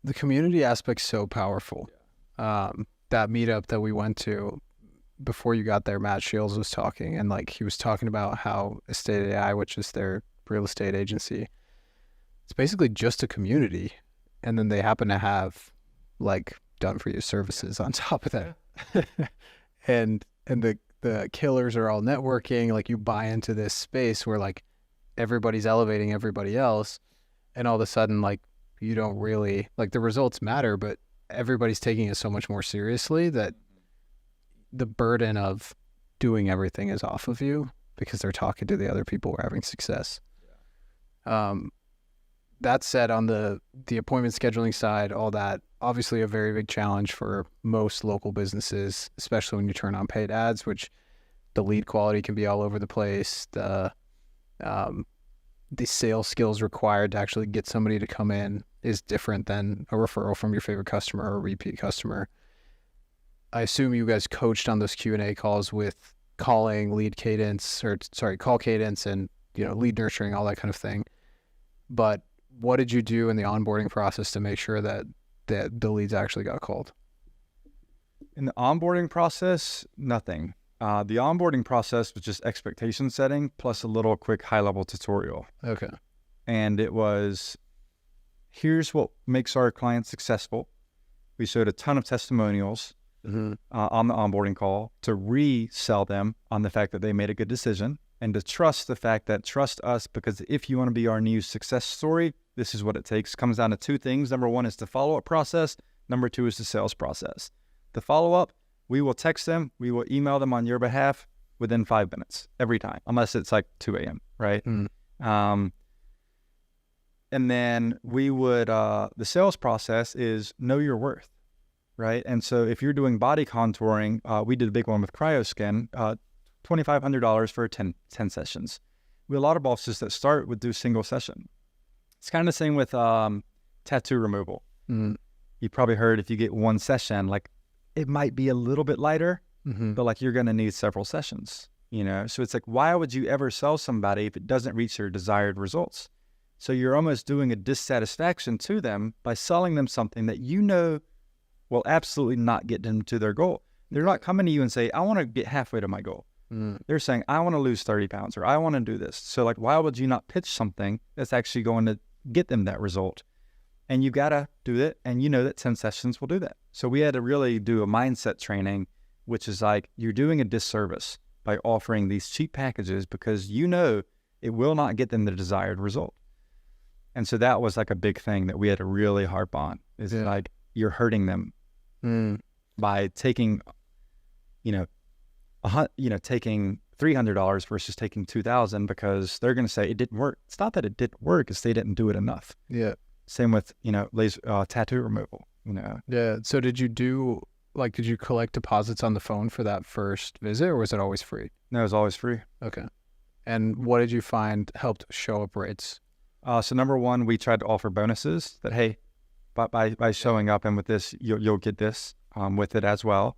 The community aspect's so powerful. That meetup that we went to before you got there, Matt Shields was talking, and like he was talking about how Estate AI, which is their real estate agency, it's basically just a community. And then they happen to have like done for you services on top of that. and the killers are all networking. Like, you buy into this space where like everybody's elevating everybody else, and all of a sudden, like, you don't really, like, the results matter, but everybody's taking it so much more seriously that the burden of doing everything is off of you because they're talking to the other people who are having success. That said, on the appointment scheduling side, all that, obviously a very big challenge for most local businesses, especially when you turn on paid ads, which the lead quality can be all over the place. The sales skills required to actually get somebody to come in is different than a referral from your favorite customer or a repeat customer. I assume you guys coached on those Q&A calls with call cadence and, lead nurturing, all that kind of thing. But what did you do in the onboarding process to make sure that the leads actually got called?
In the onboarding process, nothing. The onboarding process was just expectation setting plus a little quick high-level tutorial.
Okay.
And it was, here's what makes our clients successful. We showed a ton of testimonials on the onboarding call to resell them on the fact that they made a good decision, and to trust us, because if you want to be our new success story, this is what it takes. It comes down to 2 things. Number 1 is the follow-up process. Number 2 is the sales process. The follow-up, we will text them, we will email them on your behalf within 5 minutes every time, unless it's like 2 a.m., right? And then we would, the sales process is know your worth, right? And so if you're doing body contouring, we did a big one with CryoSkin, $2,500 for 10 sessions. We have a lot of offices that start with do single session. It's kind of the same with tattoo removal. You probably heard if you get 1 session, like it might be a little bit lighter, but like you're going to need several sessions. So it's like, why would you ever sell somebody if it doesn't reach their desired results? So you're almost doing a dissatisfaction to them by selling them something that will absolutely not get them to their goal. They're not coming to you and say, I want to get halfway to my goal. They're saying, I want to lose 30 pounds or I want to do this. So like, why would you not pitch something that's actually going to get them that result? And you got to do it. And that 10 sessions will do that. So we had to really do a mindset training, which is like, you're doing a disservice by offering these cheap packages because it will not get them the desired result. And so that was like a big thing that we had to really harp on is like, you're hurting them by taking, taking $300 versus taking $2,000 because they're going to say it didn't work. It's not that it didn't work, it's they didn't do it enough.
Yeah.
Same with, laser, tattoo removal,
Yeah. So did you collect deposits on the phone for that first visit or was it always free?
No, it was always free.
Okay. And what did you find helped show up rates?
So number one, we tried to offer bonuses that, hey, by showing up and with this, you'll get this with it as well.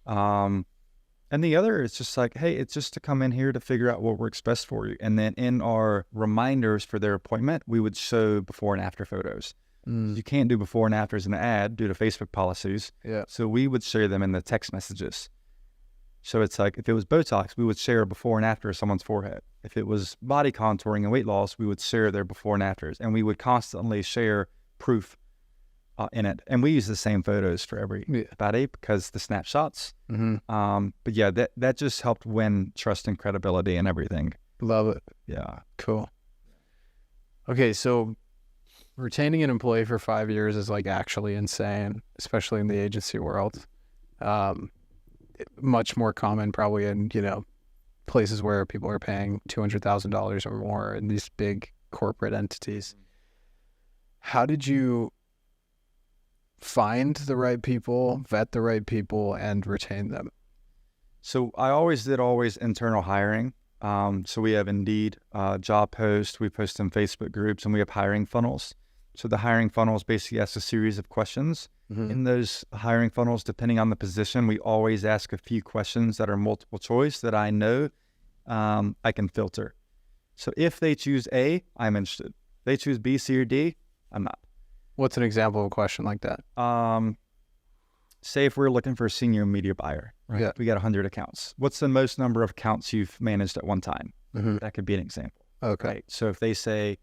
And the other is just like, hey, it's just to come in here to figure out what works best for you. And then in our reminders for their appointment, we would show before and after photos. You can't do before and afters in the ad due to Facebook policies.
Yeah.
So we would share them in the text messages. So it's like, if it was Botox, we would share before and after someone's forehead. If it was body contouring and weight loss, we would share their before and afters. And we would constantly share proof in it. And we use the same photos for everybody because the snapshots. But yeah, that just helped win trust and credibility and everything.
Love it.
Yeah.
Cool. Okay. So retaining an employee for 5 years is like actually insane, especially in the agency world. Much more common probably in, places where people are paying $200,000 or more in these big corporate entities. How did you find the right people, vet the right people, and retain them?
So I always did internal hiring. So we have Indeed job posts, we post in Facebook groups, and we have hiring funnels. So the hiring funnels basically ask a series of questions. In those hiring funnels, depending on the position, we always ask a few questions that are multiple choice that I know I can filter. So if they choose A, I'm interested. If they choose B, C, or D, I'm not.
What's an example of a question like that?
Say if we're looking for a senior media buyer, right?
Yeah.
We got 100 accounts. What's the most number of accounts you've managed at one time? That could be an example.
Okay.
Right? So if they say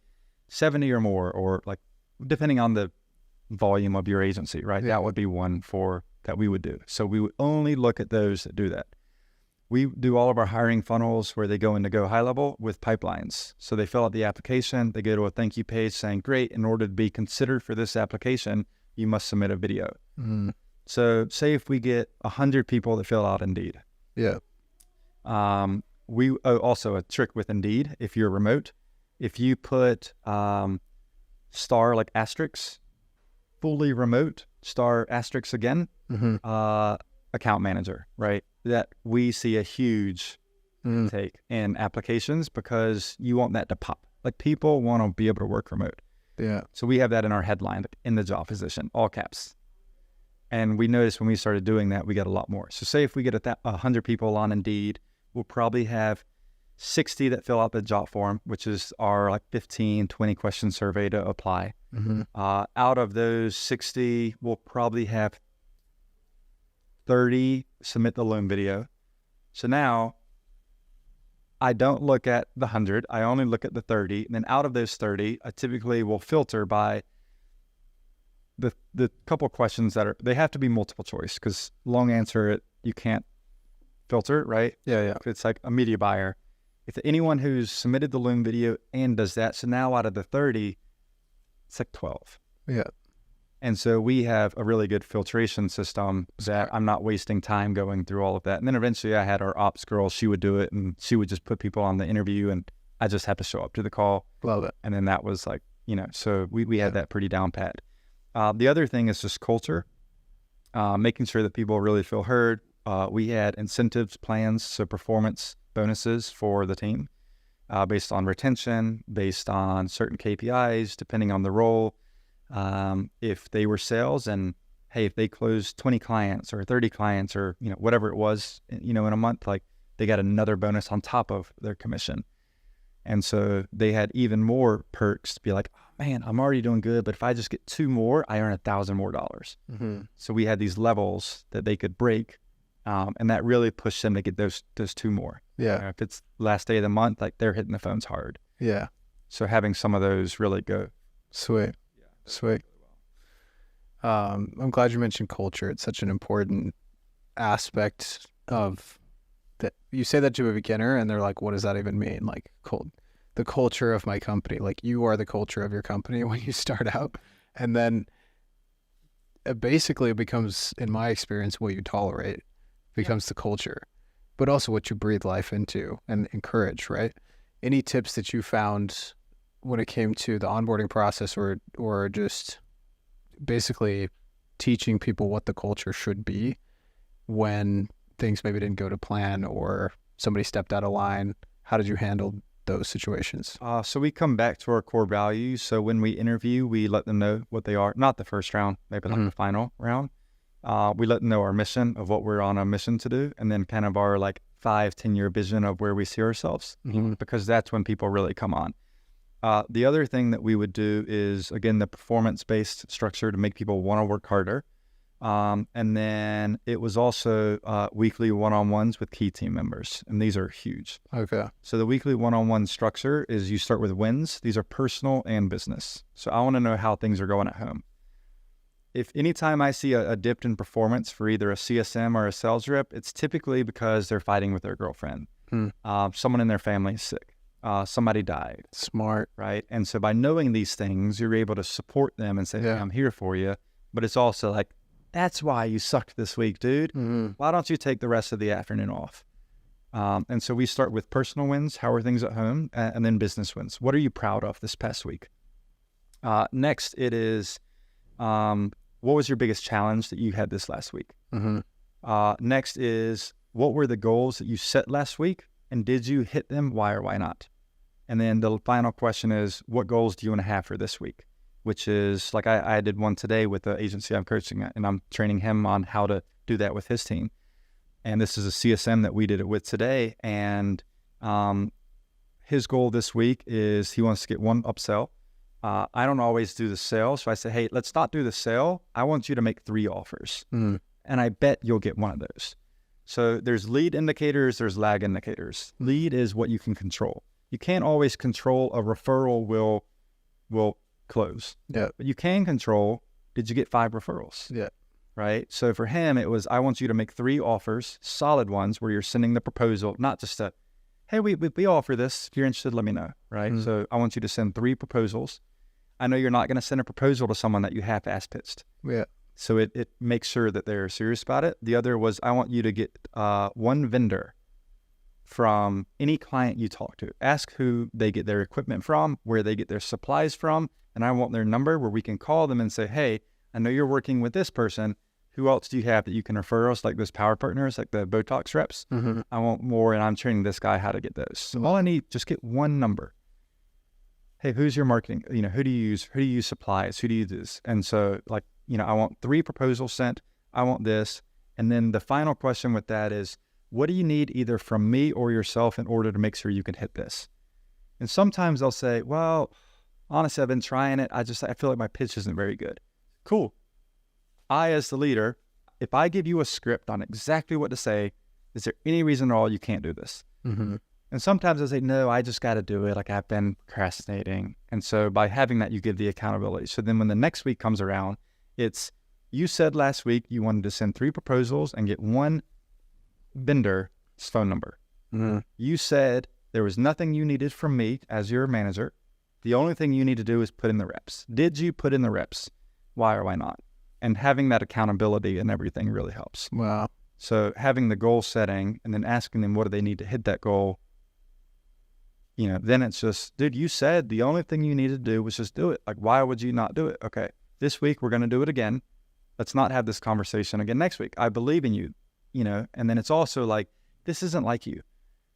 70 or more, or like, depending on the volume of your agency, right?
Yeah.
That would be one that we would do. So we would only look at those that do that. We do all of our hiring funnels where they go into Go High Level with pipelines. So they fill out the application, they go to a thank you page saying, great, in order to be considered for this application, you must submit a video. So say if we get 100 people that fill out Indeed.
Yeah.
Also a trick with Indeed, if you're remote, if you put star like asterisks, fully remote, star asterisks again, account manager, right? That we see a huge take in applications because you want that to pop. Like people want to be able to work remote.
Yeah.
So we have that in our headline in the job position, all caps. And we noticed when we started doing that, we got a lot more. So say if we get 100 people on Indeed, we'll probably have 60 that fill out the job form, which is our like 15, 20 question survey to apply. Out of those 60, we'll probably have 30 submit the loan video. So now I don't look at the 100, I only look at the 30. And then out of those 30, I typically will filter by the couple questions they have to be multiple choice because long answer, you can't filter, right?
Yeah.
If it's like a media buyer, if anyone who's submitted the loan video and does that, so now out of the 30, it's like 12.
Yeah.
And so we have a really good filtration system that I'm not wasting time going through all of that. And then eventually I had our ops girl, she would do it and she would just put people on the interview and I just had to show up to the call.
Love it.
And then that was like, so we had that pretty down pat. The other thing is just culture, making sure that people really feel heard. We had incentives plans, so performance bonuses for the team based on retention, based on certain KPIs, depending on the role. If they were sales and, hey, if they closed 20 clients or 30 clients or, whatever it was, in a month, like they got another bonus on top of their commission. And so they had even more perks to be like, oh, man, I'm already doing good, but if I just get 2 more, I earn $1,000 more. So we had these levels that they could break, and that really pushed them to get those 2 more.
Yeah.
If it's last day of the month, like they're hitting the phones hard.
Yeah.
So having some of those really go.
Sweet. Sweet. I'm glad you mentioned culture. It's such an important aspect of that. You say that to a beginner and they're like, what does that even mean? Like the culture of my company. Like you are the culture of your company when you start out. And then it basically becomes, in my experience, what you tolerate becomes the culture, but also what you breathe life into and encourage, right? Any tips that you found when it came to the onboarding process or just basically teaching people what the culture should be when things maybe didn't go to plan or somebody stepped out of line? How did you handle those situations?
So we come back to our core values. So when we interview, we let them know what they are. Not the first round, maybe like the final round. We let them know our mission of what we're on a mission to do, and then kind of our like 5-10 year vision of where we see ourselves, because that's when people really come on. The other thing that we would do is, again, the performance-based structure to make people want to work harder. And then it was also weekly one-on-ones with key team members, and these are huge.
Okay.
So the weekly one-on-one structure is you start with wins. These are personal and business. So I want to know how things are going at home. If anytime I see a dip in performance for either a CSM or a sales rep, it's typically because they're fighting with their girlfriend. Someone in their family is sick. Somebody died.
Smart.
Right? And so by knowing these things, you're able to support them and say, hey, I'm here for you. But it's also like, that's why you sucked this week, dude. Why don't you take the rest of the afternoon off? And so we start with personal wins. How are things at home? And then business wins. What are you proud of this past week? Next, it is, what was your biggest challenge that you had this last week? Next is, what were the goals that you set last week? And did you hit them? Why or why not? And then the final question is, what goals do you want to have for this week? Which is, like I did one today with the agency I'm coaching at, and I'm training him on how to do that with his team. And this is a CSM that we did it with today. And his goal this week is he wants to get 1 upsell. I don't always do the sale. So I say, hey, let's not do the sale. I want you to make 3 offers. And I bet you'll get one of those. So there's lead indicators, there's lag indicators. Lead is what you can control. You can't always control a referral will close. Yeah. But you can control, did you get 5 referrals? Yeah. Right? So for him, it was, I want you to make 3 offers, solid ones, where you're sending the proposal, not just a, hey, we offer this. If you're interested, let me know. Right? So I want you to send 3 proposals. I know you're not going to send a proposal to someone that you half-ass pitched. Yeah. So it makes sure that they're serious about it. The other was, I want you to get 1 vendor from any client you talk to. Ask who they get their equipment from, where they get their supplies from, and I want their number where we can call them and say, hey, I know you're working with this person. Who else do you have that you can refer us, like those power partners, like the Botox reps? I want more, and I'm training this guy how to get those. So all I need, just get 1 number. Hey, who's your marketing? Who do you use? Who do you use supplies? Who do you do this? And so, like, I want 3 proposals sent. I want this. And then the final question with that is, what do you need either from me or yourself in order to make sure you can hit this? And sometimes they'll say, well, honestly, I've been trying it. I feel like my pitch isn't very good. Cool. I, as the leader, if I give you a script on exactly what to say, is there any reason at all you can't do this? And sometimes I say, no, I just got to do it. Like, I've been procrastinating. And so by having that, you give the accountability. So then when the next week comes around, it's, you said last week you wanted to send 3 proposals and get 1 vendor's phone number. You said there was nothing you needed from me as your manager. The only thing you need to do is put in the reps. Did you put in the reps? Why or why not? And having that accountability and everything really helps. Wow. So having the goal setting and then asking them what do they need to hit that goal, then it's just, dude, you said the only thing you needed to do was just do it. Like, why would you not do it? Okay, this week we're going to do it again. Let's not have this conversation again next week. I believe in you, and then it's also like, this isn't like you.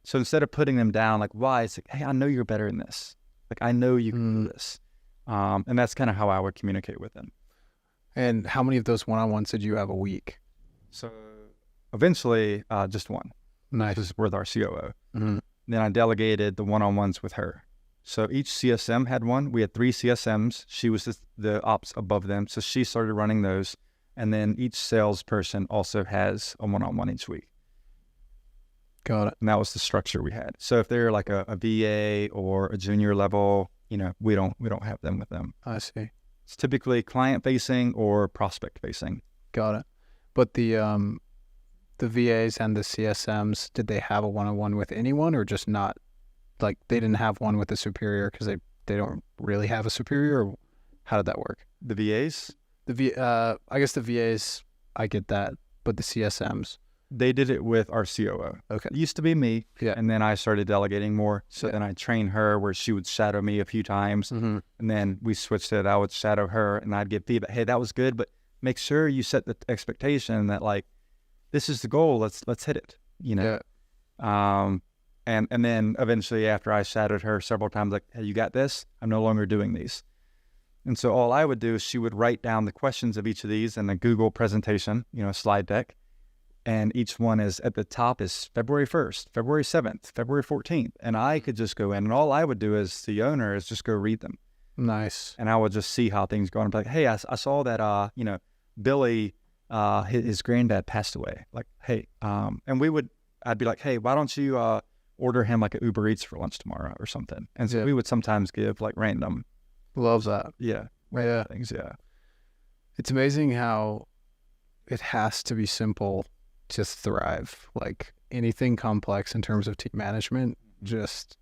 So instead of putting them down, like, why? It's like, hey, I know you're better than this. Like, I know you can do this. And that's kind of how I would communicate with them.
And how many of those one-on-ones did you have a week?
So eventually, just 1.
Nice.
This is with our COO.
Mm-hmm.
Then I delegated the one-on-ones with her. So each CSM had one. We had 3 CSMs. She was the ops above them. So she started running those. And then each salesperson also has a one-on-one each week.
Got it.
And that was the structure we had. So if they're like a VA or a junior level, we don't have them with them.
I see.
It's typically client-facing or prospect-facing.
Got it. But the VAs and the CSMs, did they have a one-on-one with anyone, or just not? Like they didn't have one with a superior because they don't really have a superior, or how did that work?
The VAs?
I guess the VAs, I get that, but the CSMs,
they did it with our COO.
Okay.
It used to be me,
yeah,
and then I started delegating more. So
yeah.
then I trained her where she would shadow me a few times,
mm-hmm.
and then we switched it. I would shadow her, and I'd give feedback. Hey, that was good, but make sure you set the expectation that like, this is the goal. Let's hit it.
Yeah.
And then eventually after I shadowed her several times, like, hey, you got this? I'm no longer doing these. And so all I would do is she would write down the questions of each of these in a Google presentation, slide deck. And each one is at the top is February 1st, February 7th, February 14th. And I could just go in, and all I would do as the owner is just go read them.
Nice.
And I would just see how things go. And be like, hey, I saw that, Billy, his granddad passed away. Like, hey, and I'd be like, hey, why don't you order him like an Uber Eats for lunch tomorrow or something? And so we would sometimes give like random.
Love that.
Yeah.
Yeah.
Things. Yeah.
It's amazing how it has to be simple to thrive. Like anything complex in terms of team management just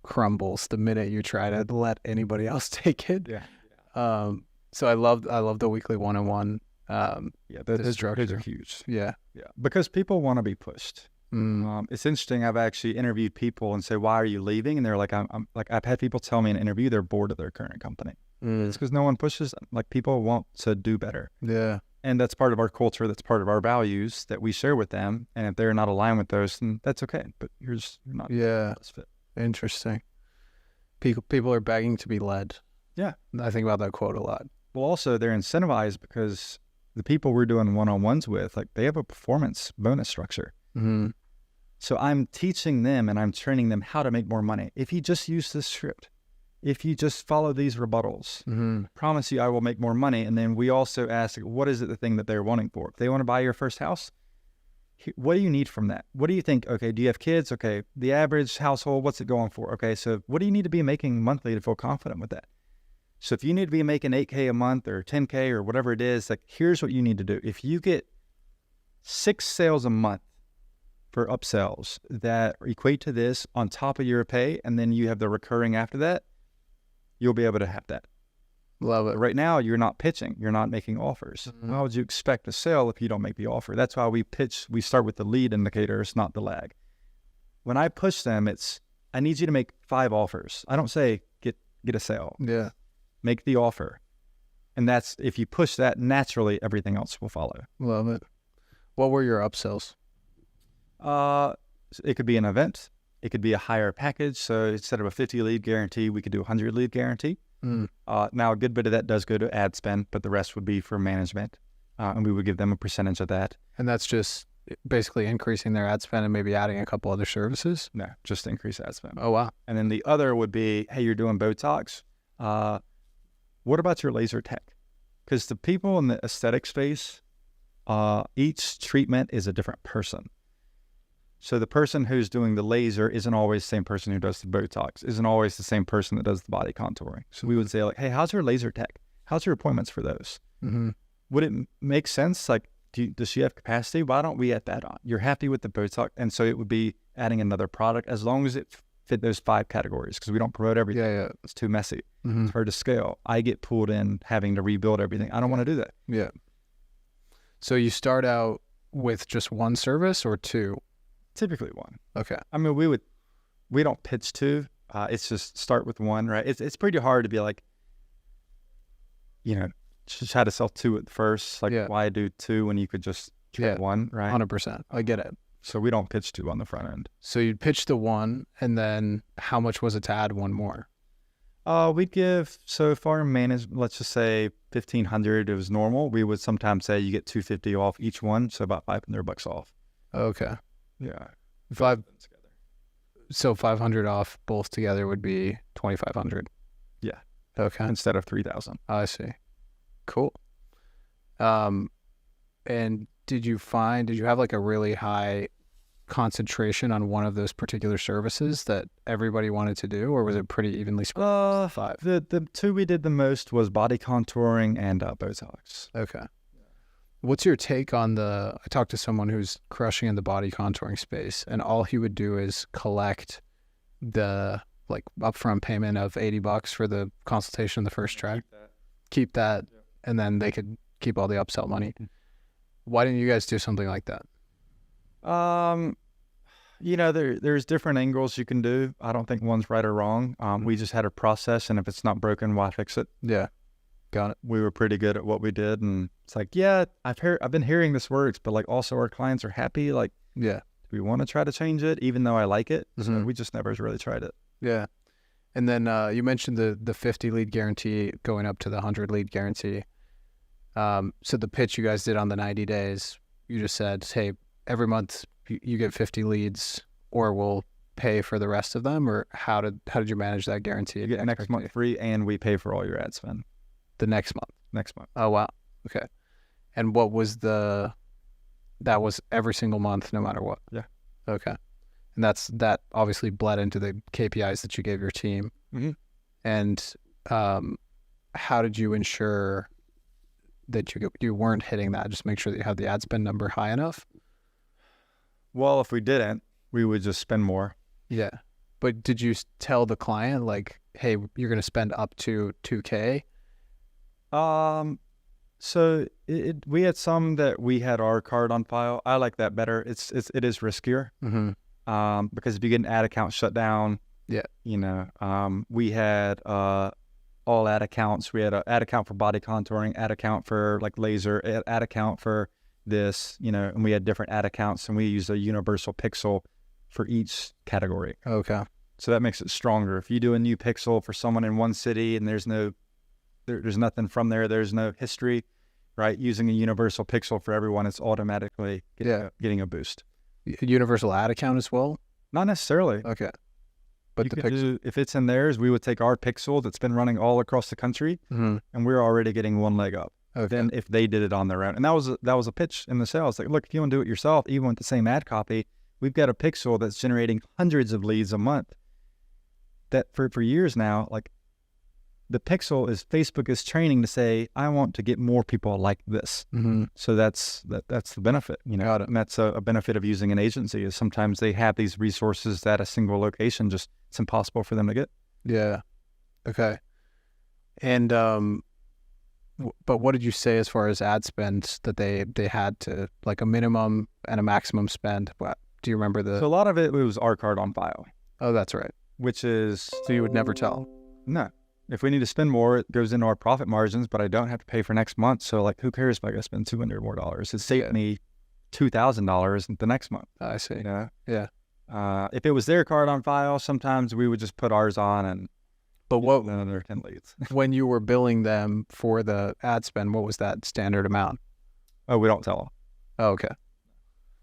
crumbles the minute you try to let anybody else take it.
Yeah.
So I love the weekly one-on-one.
Those are huge.
Yeah.
Because people want to be pushed. It's interesting. I've actually interviewed people and say, "Why are you leaving?" And they're like, "I'm like I've had people tell me in an interview they're bored of their current company. It's because no one pushes them. Like people want to do better.
Yeah,
and that's part of our culture. That's part of our values that we share with them. And if they're not aligned with those, then that's okay. But you're not.
Yeah,
fit.
Interesting. People are begging to be led.
Yeah,
I think about that quote a lot.
Well, also they're incentivized because the people we're doing one-on-ones with, like they have a performance bonus structure.
Mm-hmm.
So I'm teaching them and I'm training them how to make more money. If you just use this script, if you just follow these rebuttals, promise you I will make more money. And then we also ask, what is it the thing that they're wanting for? If they want to buy your first house, what do you need from that? What do you think? Okay, do you have kids? Okay, the average household, what's it going for? Okay, so what do you need to be making monthly to feel confident with that? So if you need to be making $8K a month or $10K or whatever it is, like here's what you need to do. If you get 6 sales a month for upsells that equate to this on top of your pay, and then you have the recurring after that, you'll be able to have that.
Love it.
Right now, you're not pitching. You're not making offers. How would you expect a sale if you don't make the offer? That's why we pitch. We start with the lead indicators, not the lag. When I push them, it's, I need you to make 5 offers. I don't say get a sale.
Yeah.
Make the offer. And that's, if you push that, naturally, everything else will follow.
Love it. What were your upsells?
It could be an event. It could be a higher package. So instead of a 50 lead guarantee, we could do a 100 lead guarantee. Now a good bit of that does go to ad spend, but the rest would be for management. And we would give them a percentage of that.
And that's just basically increasing their ad spend and maybe adding a couple other services?
No, just increase ad spend.
Oh, wow.
And then the other would be, hey, you're doing Botox. What about your laser tech? Because the people in the aesthetic space, each treatment is a different person. So the person who's doing the laser isn't always the same person who does the Botox, isn't always the same person that does the body contouring. So we would say like, hey, how's your laser tech? How's your appointments for those? Would it make sense? Like, does she have capacity? Why don't we add that on? You're happy with the Botox. And so it would be adding another product as long as it fit those 5 categories, because we don't promote everything.
Yeah.
It's too messy. It's hard to scale. I get pulled in having to rebuild everything. I don't want to do that.
Yeah. So you start out with just 1 service or 2?
Typically 1.
Okay.
I mean, we don't pitch 2. It's just start with 1, right? It's pretty hard to be like, just try to sell 2 at first. Like, why do 2 when you could just try 1, right?
100%. I get it.
So we don't pitch 2 on the front end.
So you'd pitch the 1, and then how much was it to add 1 more?
We'd give, so if our management, let's just say $1,500, it was normal. We would sometimes say you get $250 off each one, so about $500 off.
Okay.
Yeah.
So 500 off both together would be 2,500.
Yeah.
Okay.
Instead of 3,000.
I see. Cool. And did you have like a really high concentration on one of those particular services that everybody wanted to do, or was it pretty evenly split? 5.
The two we did the most was body contouring and Botox.
Okay. What's your take on I talked to someone who's crushing in the body contouring space, and all he would do is collect the like upfront payment of $80 for the consultation in the first try. Keep that, yeah. And then they could keep all the upsell money. Why didn't you guys do something like that?
There's different angles you can do. I don't think one's right or wrong. We just had a process, and if it's not broken, why fix it?
Yeah. Got it.
We were pretty good at what we did, and it's like, yeah, I've been hearing this works, but like also our clients are happy. Like,
yeah,
do we want to try to change it, even though I like it? So we just never really tried it.
Yeah. And then you mentioned the 50 lead guarantee going up to the 100 lead guarantee. So the pitch you guys did on the 90 days, you just said, hey, every month you get 50 leads, or we'll pay for the rest of them, or how did you manage that guarantee?
You get next month free, and we pay for all your ad spend.
The next month?
Next month.
Oh, wow. Okay. And what was that was every single month, no matter what?
Yeah.
Okay. And that obviously bled into the KPIs that you gave your team.
Mm-hmm.
And how did you ensure that you weren't hitting that? Just make sure that you have the ad spend number high enough?
Well, if we didn't, we would just spend more.
Yeah. But did you tell the client, like, hey, you're going to spend up to $2,000?
So we had some that we had our card on file. I like that better. It is riskier.
Mm-hmm.
Because if you get an ad account shut down,
yeah,
we had all ad accounts. We had an ad account for body contouring, ad account for like laser, ad account for this, and we had different ad accounts, and we used a universal pixel for each category.
Okay.
So that makes it stronger. If you do a new pixel for someone in one city and there's nothing from there, there's no history, right? Using a universal pixel for everyone, it's automatically getting a boost.
A universal ad account as well?
Not necessarily.
Okay. But
if it's in theirs, we would take our pixel that's been running all across the country,
mm-hmm.
and we're already getting one leg up.
Okay.
Then if they did it on their own, and that was a pitch in the sales. Like, look, if you want to do it yourself, even with the same ad copy, we've got a pixel that's generating hundreds of leads a month. That for years now, like the pixel Facebook is training to say, I want to get more people like this.
Mm-hmm.
So that's the benefit, and that's a benefit of using an agency is sometimes they have these resources at a single location, just it's impossible for them to get.
Yeah. Okay. And, but what did you say as far as ad spend that they had to, like a minimum and a maximum spend? What do you remember
So a lot of it was our card on file.
Oh, that's right.
Which is...
So you would never tell?
No. If we need to spend more, it goes into our profit margins, but I don't have to pay for next month. So like, who cares if I got to spend $200 more? It saved me $2,000 the next month.
I see.
Yeah. If it was their card on file, sometimes we would just put ours on and...
But what
another 10 leads.
When you were billing them for the ad spend, what was that standard amount?
Oh, we don't tell them.
Oh, okay.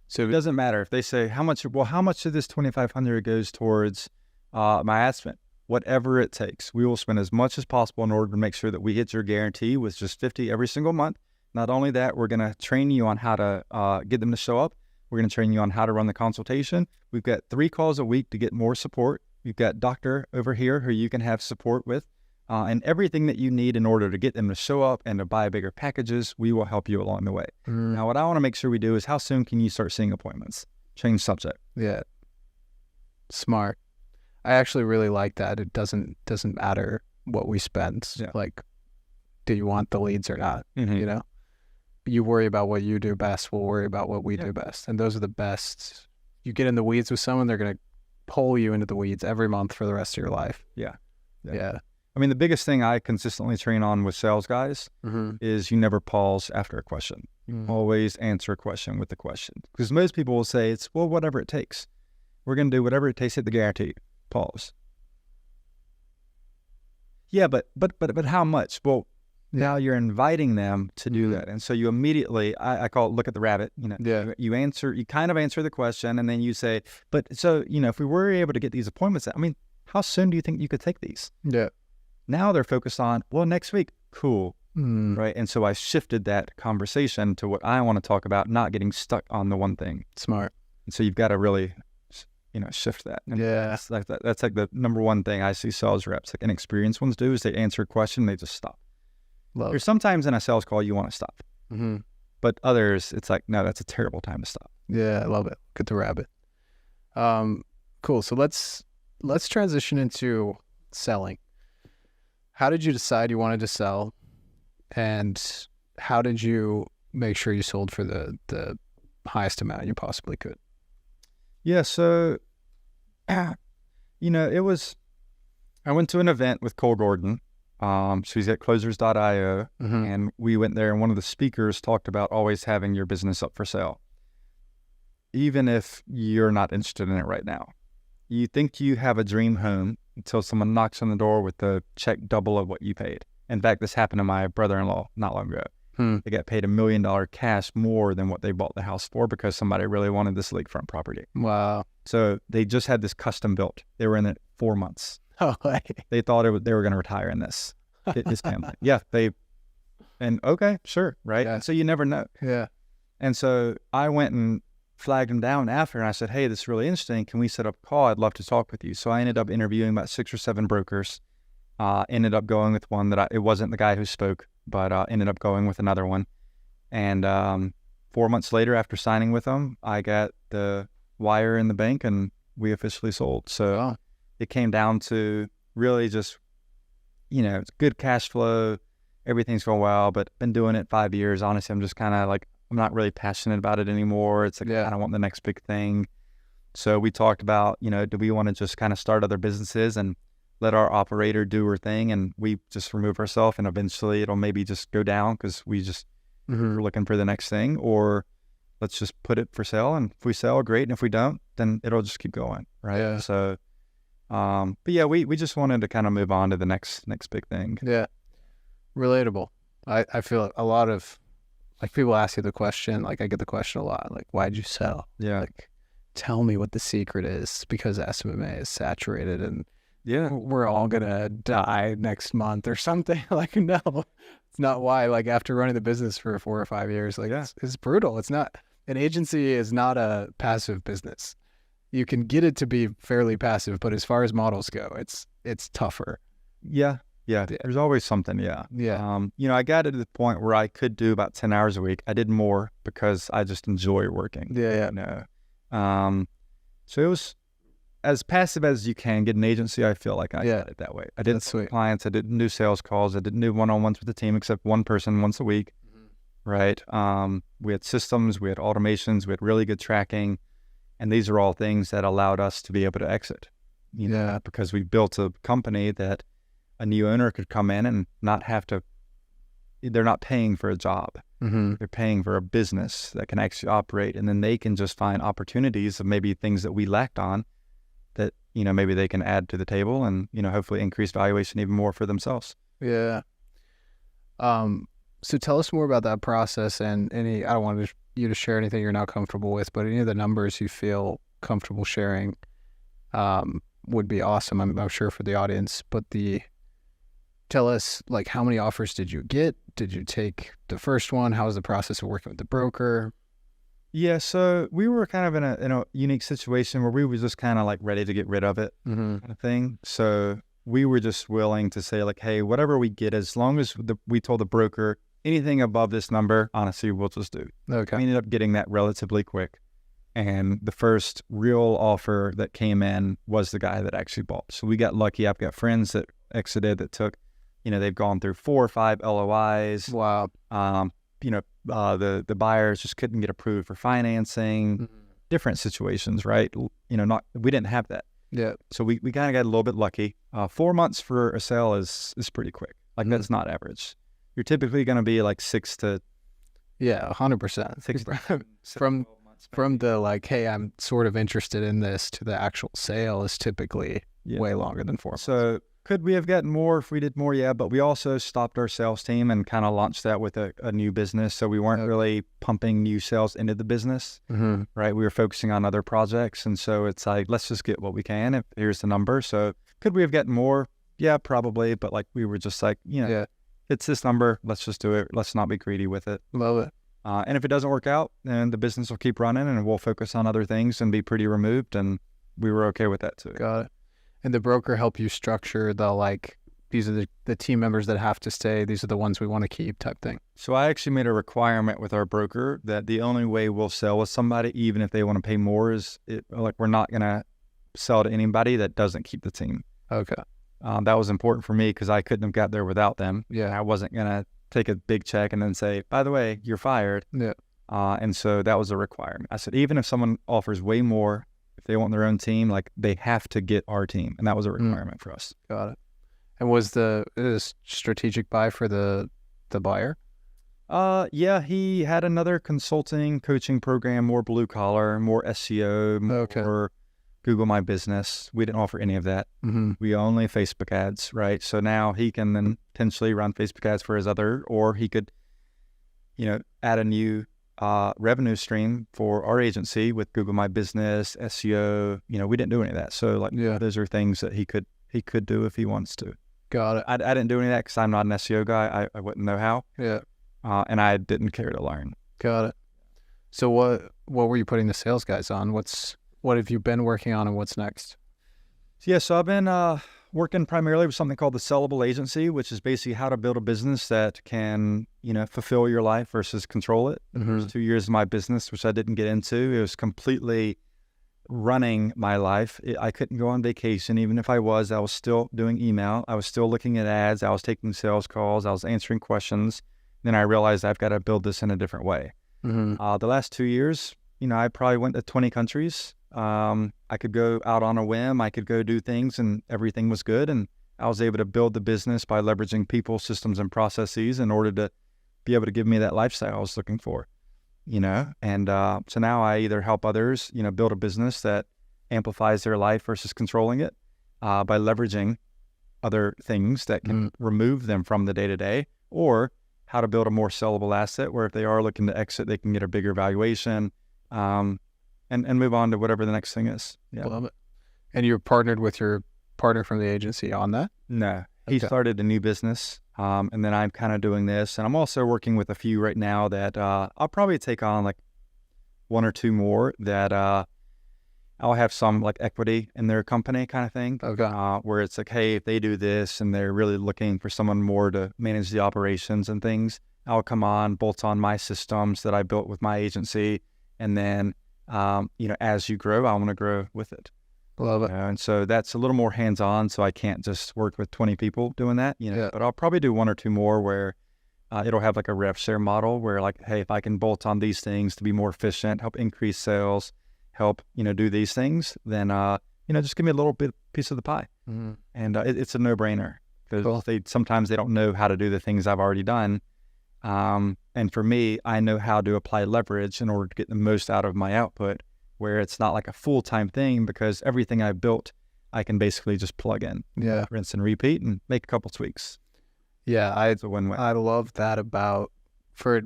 So
it doesn't matter if they say how much of this 2,500 goes towards my ad spend. Whatever it takes, we will spend as much as possible in order to make sure that we hit your guarantee with just 50 every single month. Not only that, we're going to train you on how to get them to show up. We're going to train you on how to run the consultation. We've got 3 calls a week to get more support. We've got doctor over here who you can have support with, and everything that you need in order to get them to show up and to buy bigger packages, we will help you along the way.
Mm.
Now, what I want to make sure we do is how soon can you start seeing appointments? Change subject.
Yeah. Smart. I actually really like that. It doesn't matter what we spend.
Yeah.
Like, do you want the leads or not?
Mm-hmm.
You worry about what you do best. We'll worry about what we do best. And those are the best. You get in the weeds with someone, they're going to pull you into the weeds every month for the rest of your life.
Yeah.
I
mean, the biggest thing I consistently train on with sales guys
mm-hmm.
is you never pause after a question.
Mm-hmm.
Always answer a question with a question. Because most people will say it's, well, whatever it takes. We're going to do whatever it takes, hit the guarantee. Pause. Yeah, but how much? Well, Now you're inviting them to do that. And so you immediately, I call it look at the rabbit, you kind of answer the question, and then you say, but so, if we were able to get these appointments, I mean, how soon do you think you could take these?
Yeah.
Now they're focused on, well, next week. Cool. Right. And so I shifted that conversation to what I want to talk about, not getting stuck on the one thing.
Smart.
And so you've got to really, shift that. And that's like the number one thing I see sales reps, like inexperienced ones do, is they answer a question, they just stop. There's sometimes in a sales call you want to stop, but others it's like, no, that's a terrible time to stop.
Yeah, I love it. Get the rabbit. Cool. So let's transition into selling. How did you decide you wanted to sell, and how did you make sure you sold for the highest amount you possibly could?
Yeah. So, I went to an event with Cole Gordon. So he's at closers.io, and we went there, and one of the speakers talked about always having your business up for sale, even if you're not interested in it right now. You think you have a dream home until someone knocks on the door with the check double of what you paid. In fact, this happened to my brother-in-law not long ago. They got paid $1 million cash more than what they bought the house for because somebody really wanted this lakefront property.
Wow.
So they just had this custom built. They were in it 4 months.
Oh,
they thought they were going to retire in this. His family. Yeah. Okay, sure. Right. Yeah. So you never know.
Yeah.
And so I went and flagged him down after, and I said, hey, this is really interesting. Can we set up a call? I'd love to talk with you. So I ended up interviewing about 6 or 7 brokers. Ended up going with one that it wasn't the guy who spoke, but ended up going with another one. And 4 months later, after signing with them, I got the wire in the bank, and we officially sold. So it came down to really just, it's good cash flow. Everything's going well, but been doing it 5 years. Honestly, I'm just kind of like, I'm not really passionate about it anymore. It's like, I kind of want the next big thing. So we talked about, do we want to just kind of start other businesses and let our operator do her thing, and we just remove ourselves, and eventually it'll maybe just go down because we just are looking for the next thing, or let's just put it for sale, and if we sell, great, and if we don't, then it'll just keep going, right? Yeah. So, but yeah, we just wanted to kind of move on to the next big thing.
Yeah, relatable. I feel a lot of, like, people ask you the question, like I get the question a lot, like, why'd you sell?
Yeah.
Like, tell me what the secret is, because SMMA is saturated and
yeah,
we're all gonna die next month or something. Like, no, it's not why. Like, after running the business for 4 or 5 years, like, it's brutal. It's not, an agency is not a passive business. You can get it to be fairly passive, but as far as models go, it's tougher.
Yeah. There's always something. Yeah. I got to the point where I could do about 10 hours a week. I did more because I just enjoy working. So it was as passive as you can get an agency. I feel like I got it that way. I didn't see clients. I didn't do sales calls. I didn't do one-on-ones with the team except one person once a week. Right. We had systems, we had automations, we had really good tracking. And these are all things that allowed us to be able to exit, because we built a company that a new owner could come in and not have to, they're not paying for a job. They're paying for a business that can actually operate, and then they can just find opportunities of maybe things that we lacked on that, maybe they can add to the table and, hopefully increase valuation even more for themselves.
Yeah. So tell us more about that process, and I don't want you to share anything you're not comfortable with, but any of the numbers you feel comfortable sharing would be awesome, I'm sure, for the audience. But tell us, like, how many offers did you get? Did you take the first one? How was the process of working with the broker?
Yeah, so we were kind of in a unique situation where we were just kind of like ready to get rid of it, kind of thing. So we were just willing to say, like, hey, whatever we get, as long as we told the broker anything above this number, honestly, we'll just do.
Okay.
We ended up getting that relatively quick. And the first real offer that came in was the guy that actually bought. So we got lucky. I've got friends that exited that took, they've gone through 4 or 5 LOIs.
Wow.
The buyers just couldn't get approved for financing, different situations, right? We didn't have that.
Yeah.
So we kind of got a little bit lucky. 4 months for a sale is pretty quick. Like, that's not average. You're typically going to be like 6 to
100%. From the, like, hey, I'm sort of interested in this, to the actual sale is typically way longer than 4 months.
So Could we have gotten more if we did more? Yeah, but we also stopped our sales team and kind of launched that with a new business. So we weren't really pumping new sales into the business, right? We were focusing on other projects. And so it's like, let's just get what we can. If here's the number. So could we have gotten more? Yeah, probably. But like, we were just like, it's this number. Let's just do it. Let's not be greedy with it.
Love it.
And if it doesn't work out, then the business will keep running and we'll focus on other things and be pretty removed. And we were okay with that too.
Got it. And the broker help you structure the, like, these are the team members that have to stay. These are the ones we want to keep type thing.
So I actually made a requirement with our broker that the only way we'll sell with somebody, even if they want to pay more, is we're not going to sell to anybody that doesn't keep the team.
Okay.
That was important for me because I couldn't have got there without them.
Yeah.
I wasn't going to take a big check and then say, by the way, you're fired.
Yeah.
And so that was a requirement. I said, even if someone offers way more, if they want their own team, like they have to get our team. And that was a requirement for us.
Got it. And was the strategic buy for the buyer?
Yeah, he had another consulting coaching program, more blue collar, more SEO, more Google My Business. We didn't offer any of that. We only Facebook ads, right? So now he can then potentially run Facebook ads for his other, or he could, add a new revenue stream for our agency with Google My Business, SEO. We didn't do any of that. So those are things that he could do if he wants to.
Got it.
I didn't do any of that because I'm not an SEO guy. I wouldn't know how.
Yeah.
And I didn't care to learn.
Got it. So what were you putting the sales guys on? What have you been working on and what's next?
Yeah, so I've been working primarily with something called the sellable agency, which is basically how to build a business that can, fulfill your life versus control it. There's 2 years of my business, which I didn't get into. It was completely running my life. I couldn't go on vacation. Even if I was still doing email. I was still looking at ads. I was taking sales calls. I was answering questions. Then I realized I've got to build this in a different way. The last 2 years, I probably went to 20 countries. I could go out on a whim. I could go do things and everything was good. And I was able to build the business by leveraging people, systems, and processes in order to be able to give me that lifestyle I was looking for, And so now I either help others, build a business that amplifies their life versus controlling it by leveraging other things that can remove them from the day-to-day, or how to build a more sellable asset where if they are looking to exit, they can get a bigger valuation. And move on to whatever the next thing is. Yeah.
Love it. And you're partnered with your partner from the agency on that?
No. He started a new business, and then I'm kind of doing this. And I'm also working with a few right now that I'll probably take on like one or two more that I'll have some like equity in their company kind of thing. Where it's like, hey, if they do this and they're really looking for someone more to manage the operations and things, I'll come on, bolt on my systems that I built with my agency, and then as you grow, I want to grow with it.
Love it.
And so that's a little more hands-on, so I can't just work with 20 people doing that, but I'll probably do one or two more where it'll have like a rev share model where like, hey, if I can bolt on these things to be more efficient, help increase sales, help, do these things, then, just give me a little bit piece of the pie. And it's a no-brainer because sometimes they don't know how to do the things I've already done. And for me, I know how to apply leverage in order to get the most out of my output, where it's not like a full-time thing because everything I built, I can basically just plug in, rinse and repeat and make a couple tweaks.
Yeah.
It's a win-win.
I love that about, for,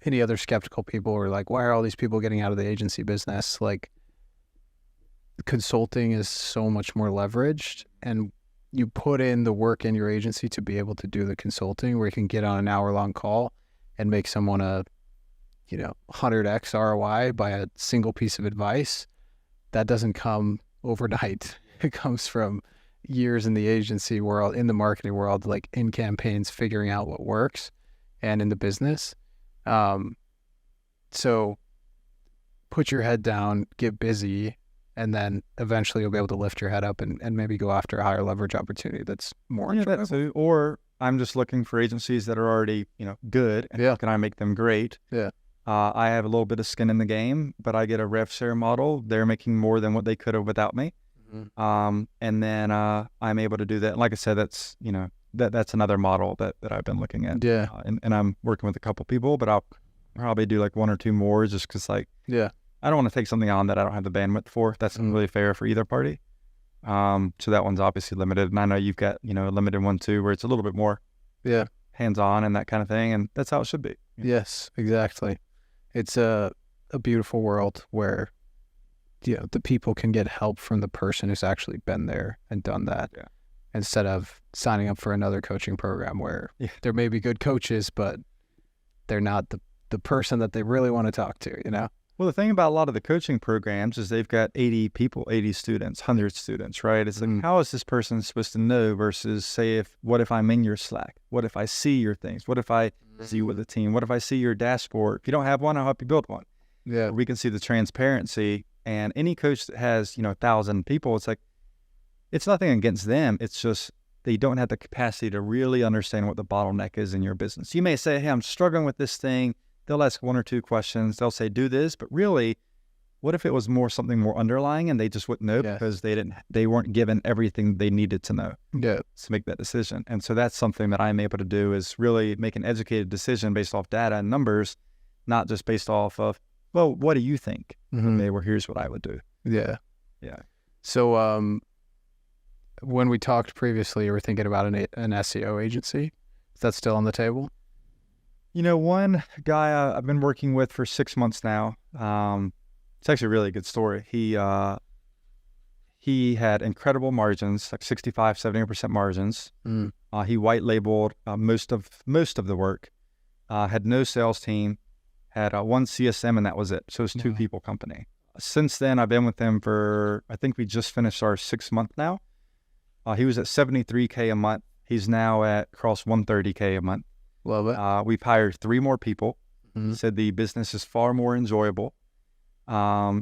any other skeptical people who are like, why are all these people getting out of the agency business? Like, consulting is so much more leveraged, and you put in the work in your agency to be able to do the consulting where you can get on an hour-long call and make someone a 100x ROI by a single piece of advice. That doesn't come overnight. It comes from years in the agency world, in the marketing world, like in campaigns, figuring out what works, and in the business. So put your head down, get busy, and then eventually you'll be able to lift your head up and maybe go after a higher leverage opportunity that's more enjoyable.
Or I'm just looking for agencies that are already, good. And how can I make them great?
Yeah.
I have a little bit of skin in the game, but I get a rev share model. They're making more than what they could have without me. And then I'm able to do that. Like I said, that's, that's another model that I've been looking at.
Yeah.
And I'm working with a couple people, but I'll probably do like one or two more just because I don't want to take something on that I don't have the bandwidth for. That's not really fair for either party. So that one's obviously limited. And I know you've got, a limited one too, where it's a little bit more hands-on and that kind of thing. And that's how it should be.
Yes, exactly. It's a beautiful world where, the people can get help from the person who's actually been there and done that.
Yeah.
Instead of signing up for another coaching program where there may be good coaches, but they're not the person that they really want to talk to,
Well, the thing about a lot of the coaching programs is they've got 80 people, 80 students, 100 students, right? It's like, how is this person supposed to know versus say, what if I'm in your Slack? What if I see your things? What if I see you with a team? What if I see your dashboard? If you don't have one, I'll help you build one.
Yeah.
We can see the transparency, and any coach that has, 1,000 people, it's like, it's nothing against them. It's just they don't have the capacity to really understand what the bottleneck is in your business. You may say, hey, I'm struggling with this thing. They'll ask one or two questions. They'll say, do this. But really, what if it was something more underlying and they just wouldn't know because they weren't given everything they needed to know to make that decision. And so that's something that I'm able to do, is really make an educated decision based off data and numbers, not just based off of, well, what do you think? Okay, well, here's what I would do.
Yeah.
Yeah.
So when we talked previously, you were thinking about an SEO agency. Is that still on the table?
One guy I've been working with for 6 months now, it's actually a really good story. He had incredible margins, like 65, 70% margins. He white labeled most of the work, had no sales team, had one CSM, and that was it. So it was 2 people company. Since then, I've been with him for, I think we just finished our 6th month now. He was at $73K a month. He's now at across $130K a month.
Love it.
We've hired 3 more people. Said the business is far more enjoyable.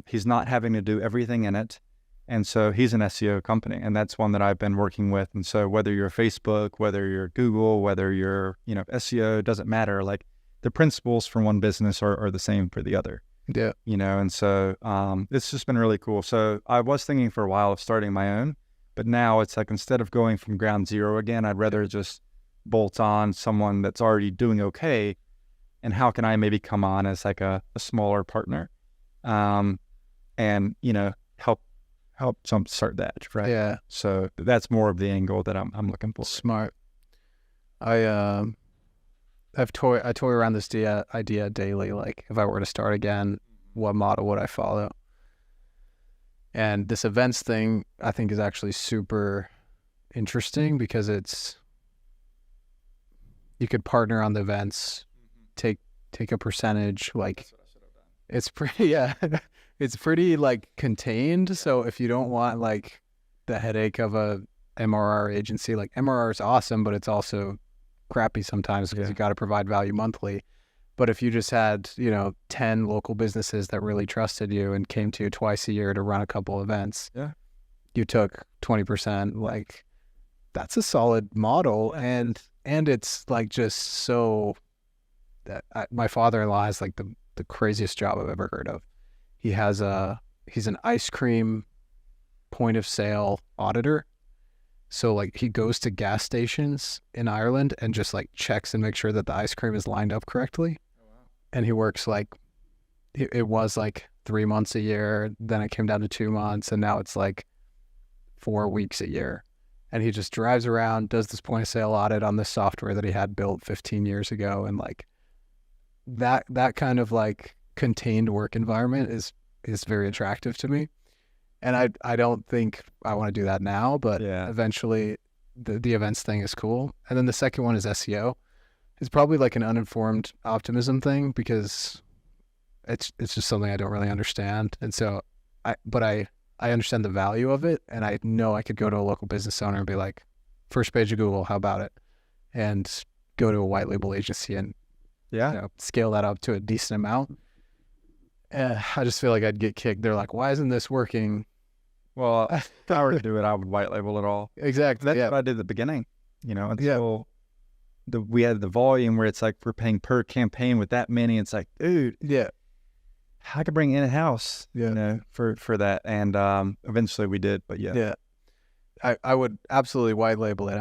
He's not having to do everything in it. And so he's an SEO company, and that's one that I've been working with. And so whether you're Facebook, whether you're Google, whether you're, SEO, doesn't matter. Like, the principles for one business are the same for the other.
Yeah.
And so it's just been really cool. So I was thinking for a while of starting my own, but now it's like, instead of going from ground zero again, I'd rather just bolt on someone that's already doing okay, and how can I maybe come on as like a smaller partner, and help jumpstart that, right?
Yeah.
So that's more of the angle that I'm looking for.
Smart. I toy around this idea daily. Like, if I were to start again, what model would I follow? And this events thing, I think, is actually super interesting because you could partner on the events, take a percentage. Like, it's pretty, it's pretty like contained. So if you don't want like the headache of a MRR agency, like, MRR is awesome, but it's also crappy sometimes because you got to provide value monthly. But if you just had, 10 local businesses that really trusted you and came to you twice a year to run a couple events, you took 20%, like, that's a solid model. And it's like, just so that my father-in-law has like the craziest job I've ever heard of. He's an ice cream point of sale auditor. So like, he goes to gas stations in Ireland and just like checks and makes sure that the ice cream is lined up correctly. Oh, wow. And he works like, it was like 3 months a year, then it came down to 2 months, and now it's like 4 weeks a year. And he just drives around, does this point of sale audit on this software that he had built 15 years ago. And like, that kind of like contained work environment is very attractive to me. And I don't think I want to do that now, but eventually the events thing is cool. And then the second one is SEO. It's probably like an uninformed optimism thing because it's just something I don't really understand. And so I understand the value of it, and I know I could go to a local business owner and be like, first page of Google, how about it? And go to a white label agency and scale that up to a decent amount. I just feel like I'd get kicked. They're like, why isn't this working?
Well, if I were to do it, I would white label it all.
Exactly.
That's what I did at the beginning, until we had the volume where it's like, we're paying per campaign with that many. It's like, dude, I could bring in-house, for that. And eventually we did, but
I would absolutely white label it.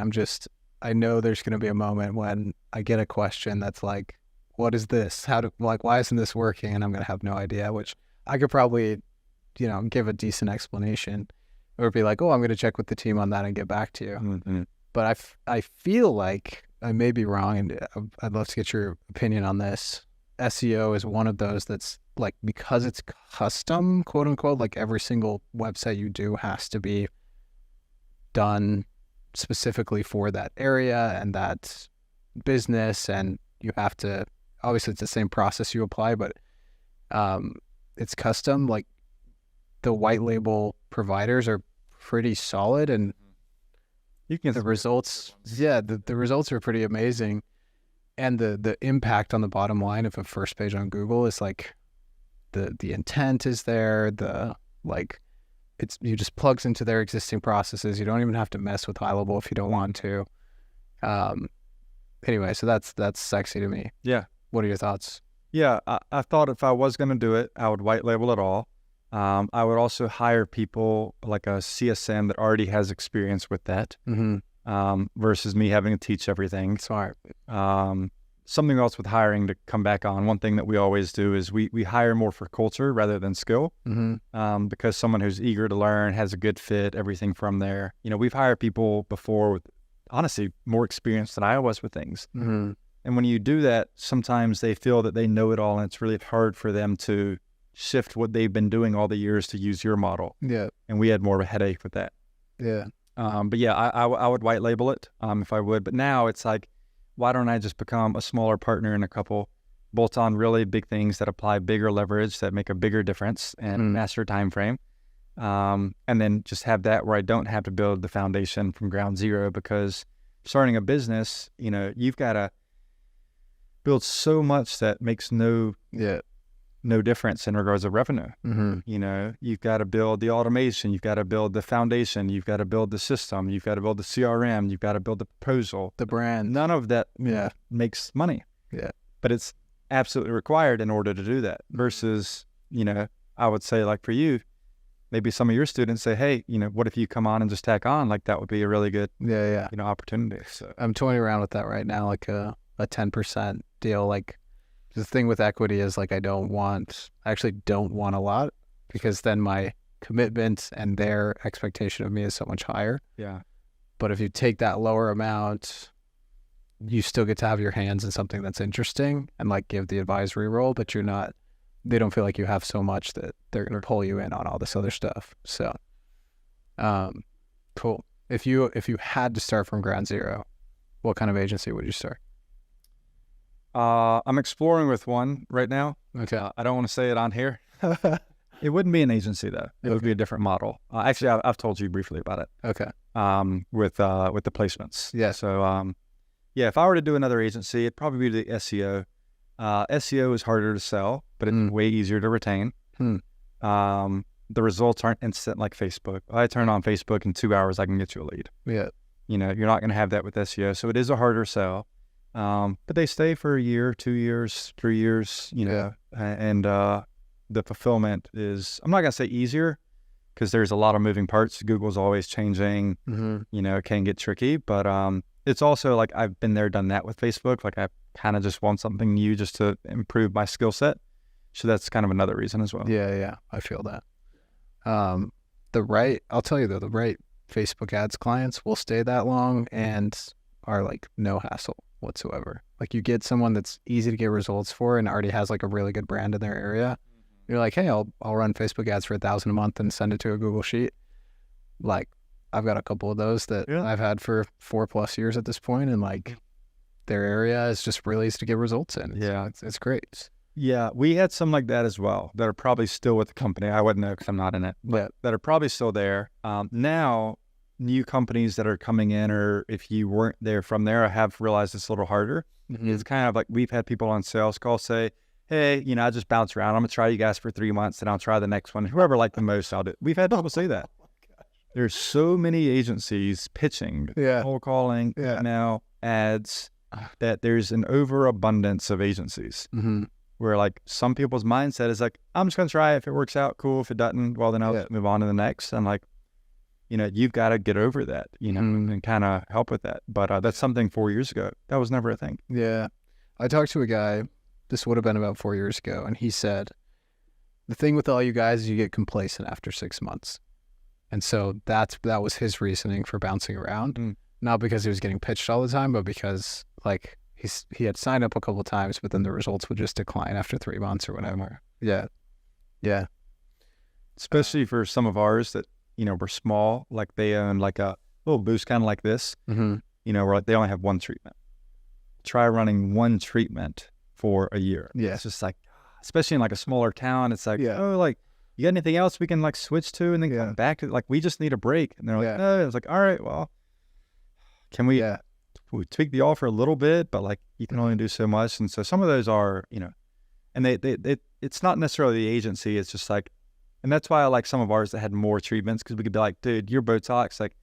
I know there's going to be a moment when I get a question that's like, what is this? Why isn't this working? And I'm going to have no idea, which I could probably, give a decent explanation. or be like, oh, I'm going to check with the team on that and get back to you.
Mm-hmm.
But I feel like I may be wrong, and I'd love to get your opinion on this. SEO is one of those that's like, because it's custom, quote unquote, like every single website you do has to be done specifically for that area and that business, and you have to, obviously it's the same process you apply, but it's custom. Like the white label providers are pretty solid, and the results, the results are pretty amazing. And the impact on the bottom line of a first page on Google is like the intent is there, you just plugs into their existing processes. You don't even have to mess with high level if you don't want to. Anyway, so that's sexy to me.
Yeah.
What are your thoughts?
Yeah, I thought if I was going to do it, I would white label it all. I would also hire people like a CSM that already has experience with that, versus me having to teach everything.
Smart.
Something else with hiring to come back on, one thing that we always do is we hire more for culture rather than skill, because someone who's eager to learn, has a good fit, everything from there. We've hired people before with, honestly, more experience than I was with things. And when you do that, sometimes they feel that they know it all, and it's really hard for them to shift what they've been doing all the years to use your model.
Yeah.
And we had more of a headache with that.
Yeah.
But yeah, I would white label it if I would. But now it's like, why don't I just become a smaller partner in a couple, bolt on really big things that apply bigger leverage, that make a bigger difference and master time frame. And then just have that where I don't have to build the foundation from ground zero, because starting a business, you've got to build so much that makes no difference in regards of revenue. You've got to build the automation, you've got to build the foundation, you've got to build the system, you've got to build the CRM, you've got to build the proposal,
the brand.
None of that makes money. Yeah. But it's absolutely required in order to do that. Versus, I would say, like for you, maybe some of your students say, hey, what if you come on and just tack on? Like that would be a really good opportunity. So
I'm toying around with that right now, like a 10% deal. Like, the thing with equity is like I actually don't want a lot, because then my commitment and their expectation of me is so much higher.
Yeah.
But if you take that lower amount, you still get to have your hands in something that's interesting and like give the advisory role, but they don't feel like you have so much that they're going to pull you in on all this other stuff. So, cool. If you had to start from ground zero, what kind of agency would you start?
I'm exploring with one right now.
Okay.
I don't want to say it on here. It wouldn't be an agency though. It would be a different model. Actually, I've told you briefly about it.
Okay.
With the placements.
Yeah.
So, if I were to do another agency, it'd probably be the SEO. SEO is harder to sell, but it's way easier to retain. The results aren't instant like Facebook. I turn on Facebook in 2 hours, I can get you a lead. Yeah. You're not going to have that with SEO. So it is a harder sell. But they stay for a year, 2 years, 3 years, and the fulfillment is, I'm not going to say easier, because there's a lot of moving parts. Google's always changing, it can get tricky, but it's also like I've been there, done that with Facebook. Like I kind of just want something new just to improve my skill set. So that's kind of another reason as well.
Yeah, I feel that. I'll tell you though, the right Facebook ads clients will stay that long and are like no hassle whatsoever. Like you get someone that's easy to get results for and already has like a really good brand in their area. You're like, hey, I'll run Facebook ads for $1,000 a month and send it to a Google Sheet. Like I've got a couple of those that I've had for 4+ years at this point, and like their area is just really easy to get results in. It's great.
Yeah, we had some like that as well that are probably still with the company. I wouldn't know because I'm not in it, but that are probably still there. Now, new companies that are coming in, or if you weren't there from there, I have realized it's a little harder. It's kind of like we've had people on sales calls say, hey, I just bounce around. I'm going to try you guys for 3 months and I'll try the next one. Whoever liked the most, I'll do it. We've had people say that. There's so many agencies pitching, cold calling, now ads, that there's an overabundance of agencies. Where like some people's mindset is like, I'm just going to try it. If it works out, cool. If it doesn't, well, then I'll move on to the next. And like, you've got to get over that, and kind of help with that. But that's something 4 years ago. That was never a thing.
Yeah. I talked to a guy, this would have been about 4 years ago, and he said, the thing with all you guys is you get complacent after 6 months. And so that was his reasoning for bouncing around, not because he was getting pitched all the time, but because like he had signed up a couple of times, but then the results would just decline after 3 months or whatever. Yeah. Yeah.
Especially for some of ours that, were small, like they own like a little boost kind of like this, where like they only have one treatment. Try running one treatment for a year.
Yeah.
It's just like, especially in like a smaller town, it's like, oh, like, you got anything else we can like switch to and then come back to, like, we just need a break. And they're like, no. It's like, all right, well, can we tweak the offer a little bit, but like you can only do so much. And so some of those are, and they it's not necessarily the agency. It's just like, and that's why I like some of ours that had more treatments, because we could be like, dude, your Botox, like,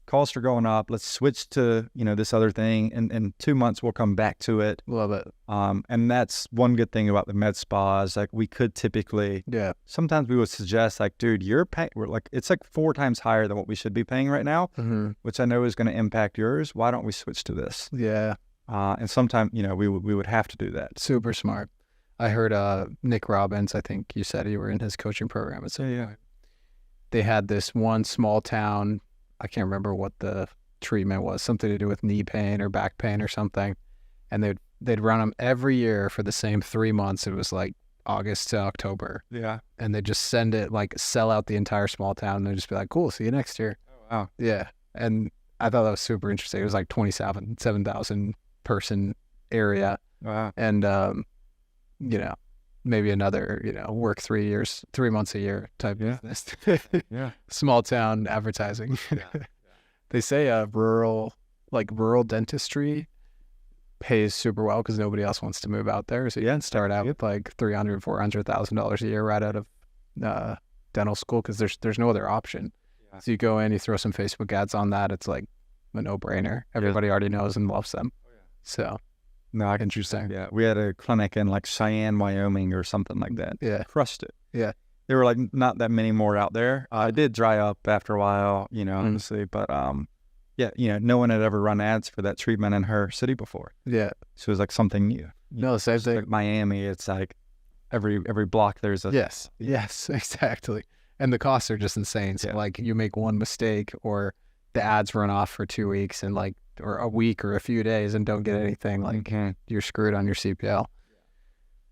costs are going up. Let's switch to, this other thing. And in 2 months, we'll come back to it.
Love it.
And that's one good thing about the med spas. Like, we could typically, sometimes we would suggest, like, dude, you're paying, it's like 4 times higher than what we should be paying right now, which I know is going to impact yours. Why don't we switch to this?
Yeah.
And sometimes, we would have to do that.
Super smart. I heard Nick Robbins, I think you said you were in his coaching program. They had this one small town, I can't remember what the treatment was, something to do with knee pain or back pain or something. And they'd run them every year for the same 3 months. It was like August to October.
Yeah.
And they just send it, like, sell out the entire small town. And they'd just be like, cool, see you next year.
Oh, wow.
Yeah. And I thought that was super interesting. It was like 7,000 person area.
Wow.
And, maybe another, work 3 months a year type business. Small town advertising. They say rural dentistry pays super well because nobody else wants to move out there. So you can start out with like $300,000, $400,000 a year right out of dental school, because there's no other option. So you go in, you throw some Facebook ads on that. It's like a no-brainer. Everybody already knows and loves them. So.
No, interesting. Yeah, we had a clinic in like Cheyenne, Wyoming, or something like that.
Yeah,
crushed it.
Yeah,
there were like not that many more out there. It did dry up after a while, honestly. But no one had ever run ads for that treatment in her city before.
Yeah,
so it was like something new.
No, same thing.
Like Miami, it's like every block there's a
yes, exactly. And the costs are just insane. So like you make one mistake, or the ads run off for 2 weeks, and like, or a week or a few days, and don't get anything, like you're screwed on your CPL.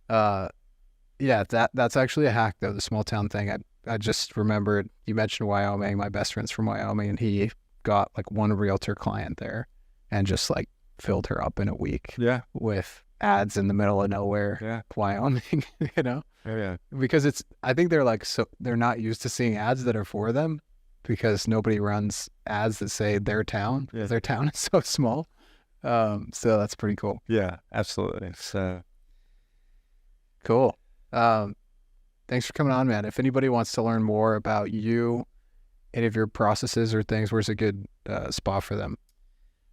That's actually a hack though, the small town thing. I just remembered you mentioned Wyoming. My best friend's from Wyoming, and he got like one realtor client there and just like filled her up in a week with ads in the middle of nowhere, Wyoming, because I think they're like, so they're not used to seeing ads that are for them, because nobody runs ads that say their town. Their town is so small. So that's pretty cool.
Yeah, absolutely. So
cool. Thanks for coming on, man. If anybody wants to learn more about you, any of your processes or things, where's a good spot for them?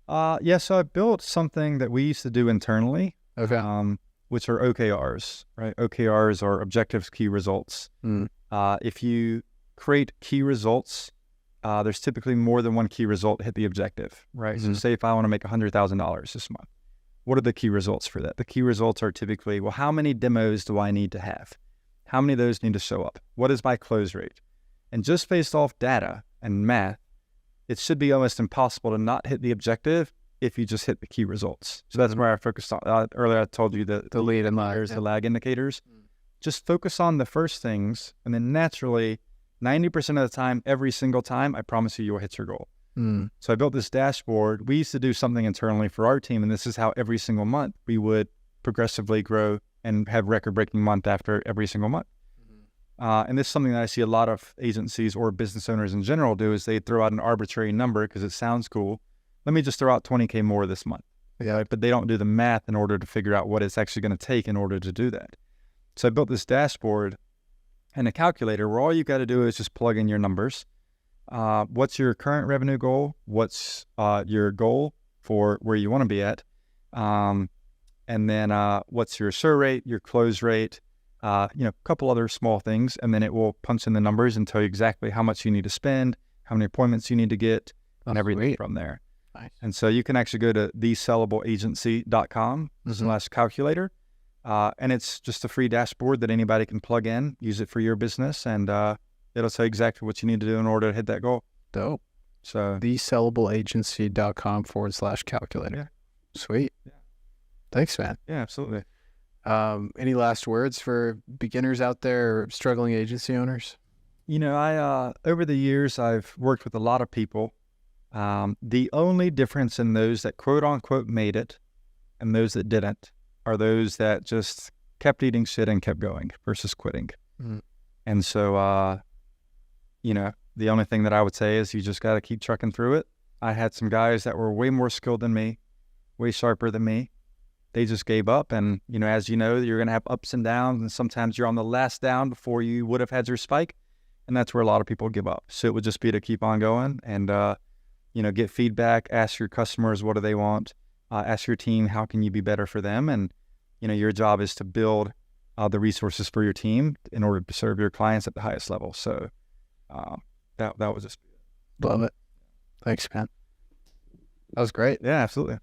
So I built something that we used to do internally, which are OKRs, right? OKRs are objectives, key results. If you create key results, there's typically more than one key result to hit the objective, right? So say if I want to make $100,000 this month, what are the key results for that? The key results are typically, well, how many demos do I need to have? How many of those need to show up? What is my close rate? And just based off data and math, it should be almost impossible to not hit the objective if you just hit the key results. So that's where I focused on. Earlier I told you the lead and lag, the lag indicators. Just focus on the first things, and then naturally, 90% of the time, every single time, I promise you, you'll hit your goal. So I built this dashboard. We used to do something internally for our team, and this is how every single month we would progressively grow and have record-breaking month after every single month. And this is something that I see a lot of agencies or business owners in general do, is they throw out an arbitrary number because it sounds cool. Let me just throw out 20K more this month. But they don't do the math in order to figure out what it's actually going to take in order to do that. So I built this dashboard and a calculator where all you got to do is just plug in your numbers. What's your current revenue goal? What's your goal for where you want to be at? And then what's your SUR rate, your close rate, a couple other small things. And then it will punch in the numbers and tell you exactly how much you need to spend, how many appointments you need to get, and everything from there.
Nice.
And so you can actually go to thesellableagency.com/calculator. And it's just a free dashboard that anybody can plug in, use it for your business, and it'll tell you exactly what you need to do in order to hit that goal.
Dope.
So
thesellableagency.com/calculator.
Yeah.
Sweet.
Yeah.
Thanks, man.
yeah, absolutely.
Any last words for beginners out there or struggling agency owners?
I over the years, I've worked with a lot of people. The only difference in those that quote unquote made it and those that didn't are those that just kept eating shit and kept going versus quitting.
Mm.
And so, the only thing that I would say is you just got to keep trucking through it. I had some guys that were way more skilled than me, way sharper than me. They just gave up. And, as you know, you're going to have ups and downs. And sometimes you're on the last down before you would have had your spike. And that's where a lot of people give up. So it would just be to keep on going and, get feedback, ask your customers, what do they want? Ask your team, how can you be better for them? And, your job is to build the resources for your team in order to serve your clients at the highest level. So that was just.
Love it. Thanks, man. That was great.
Yeah, absolutely.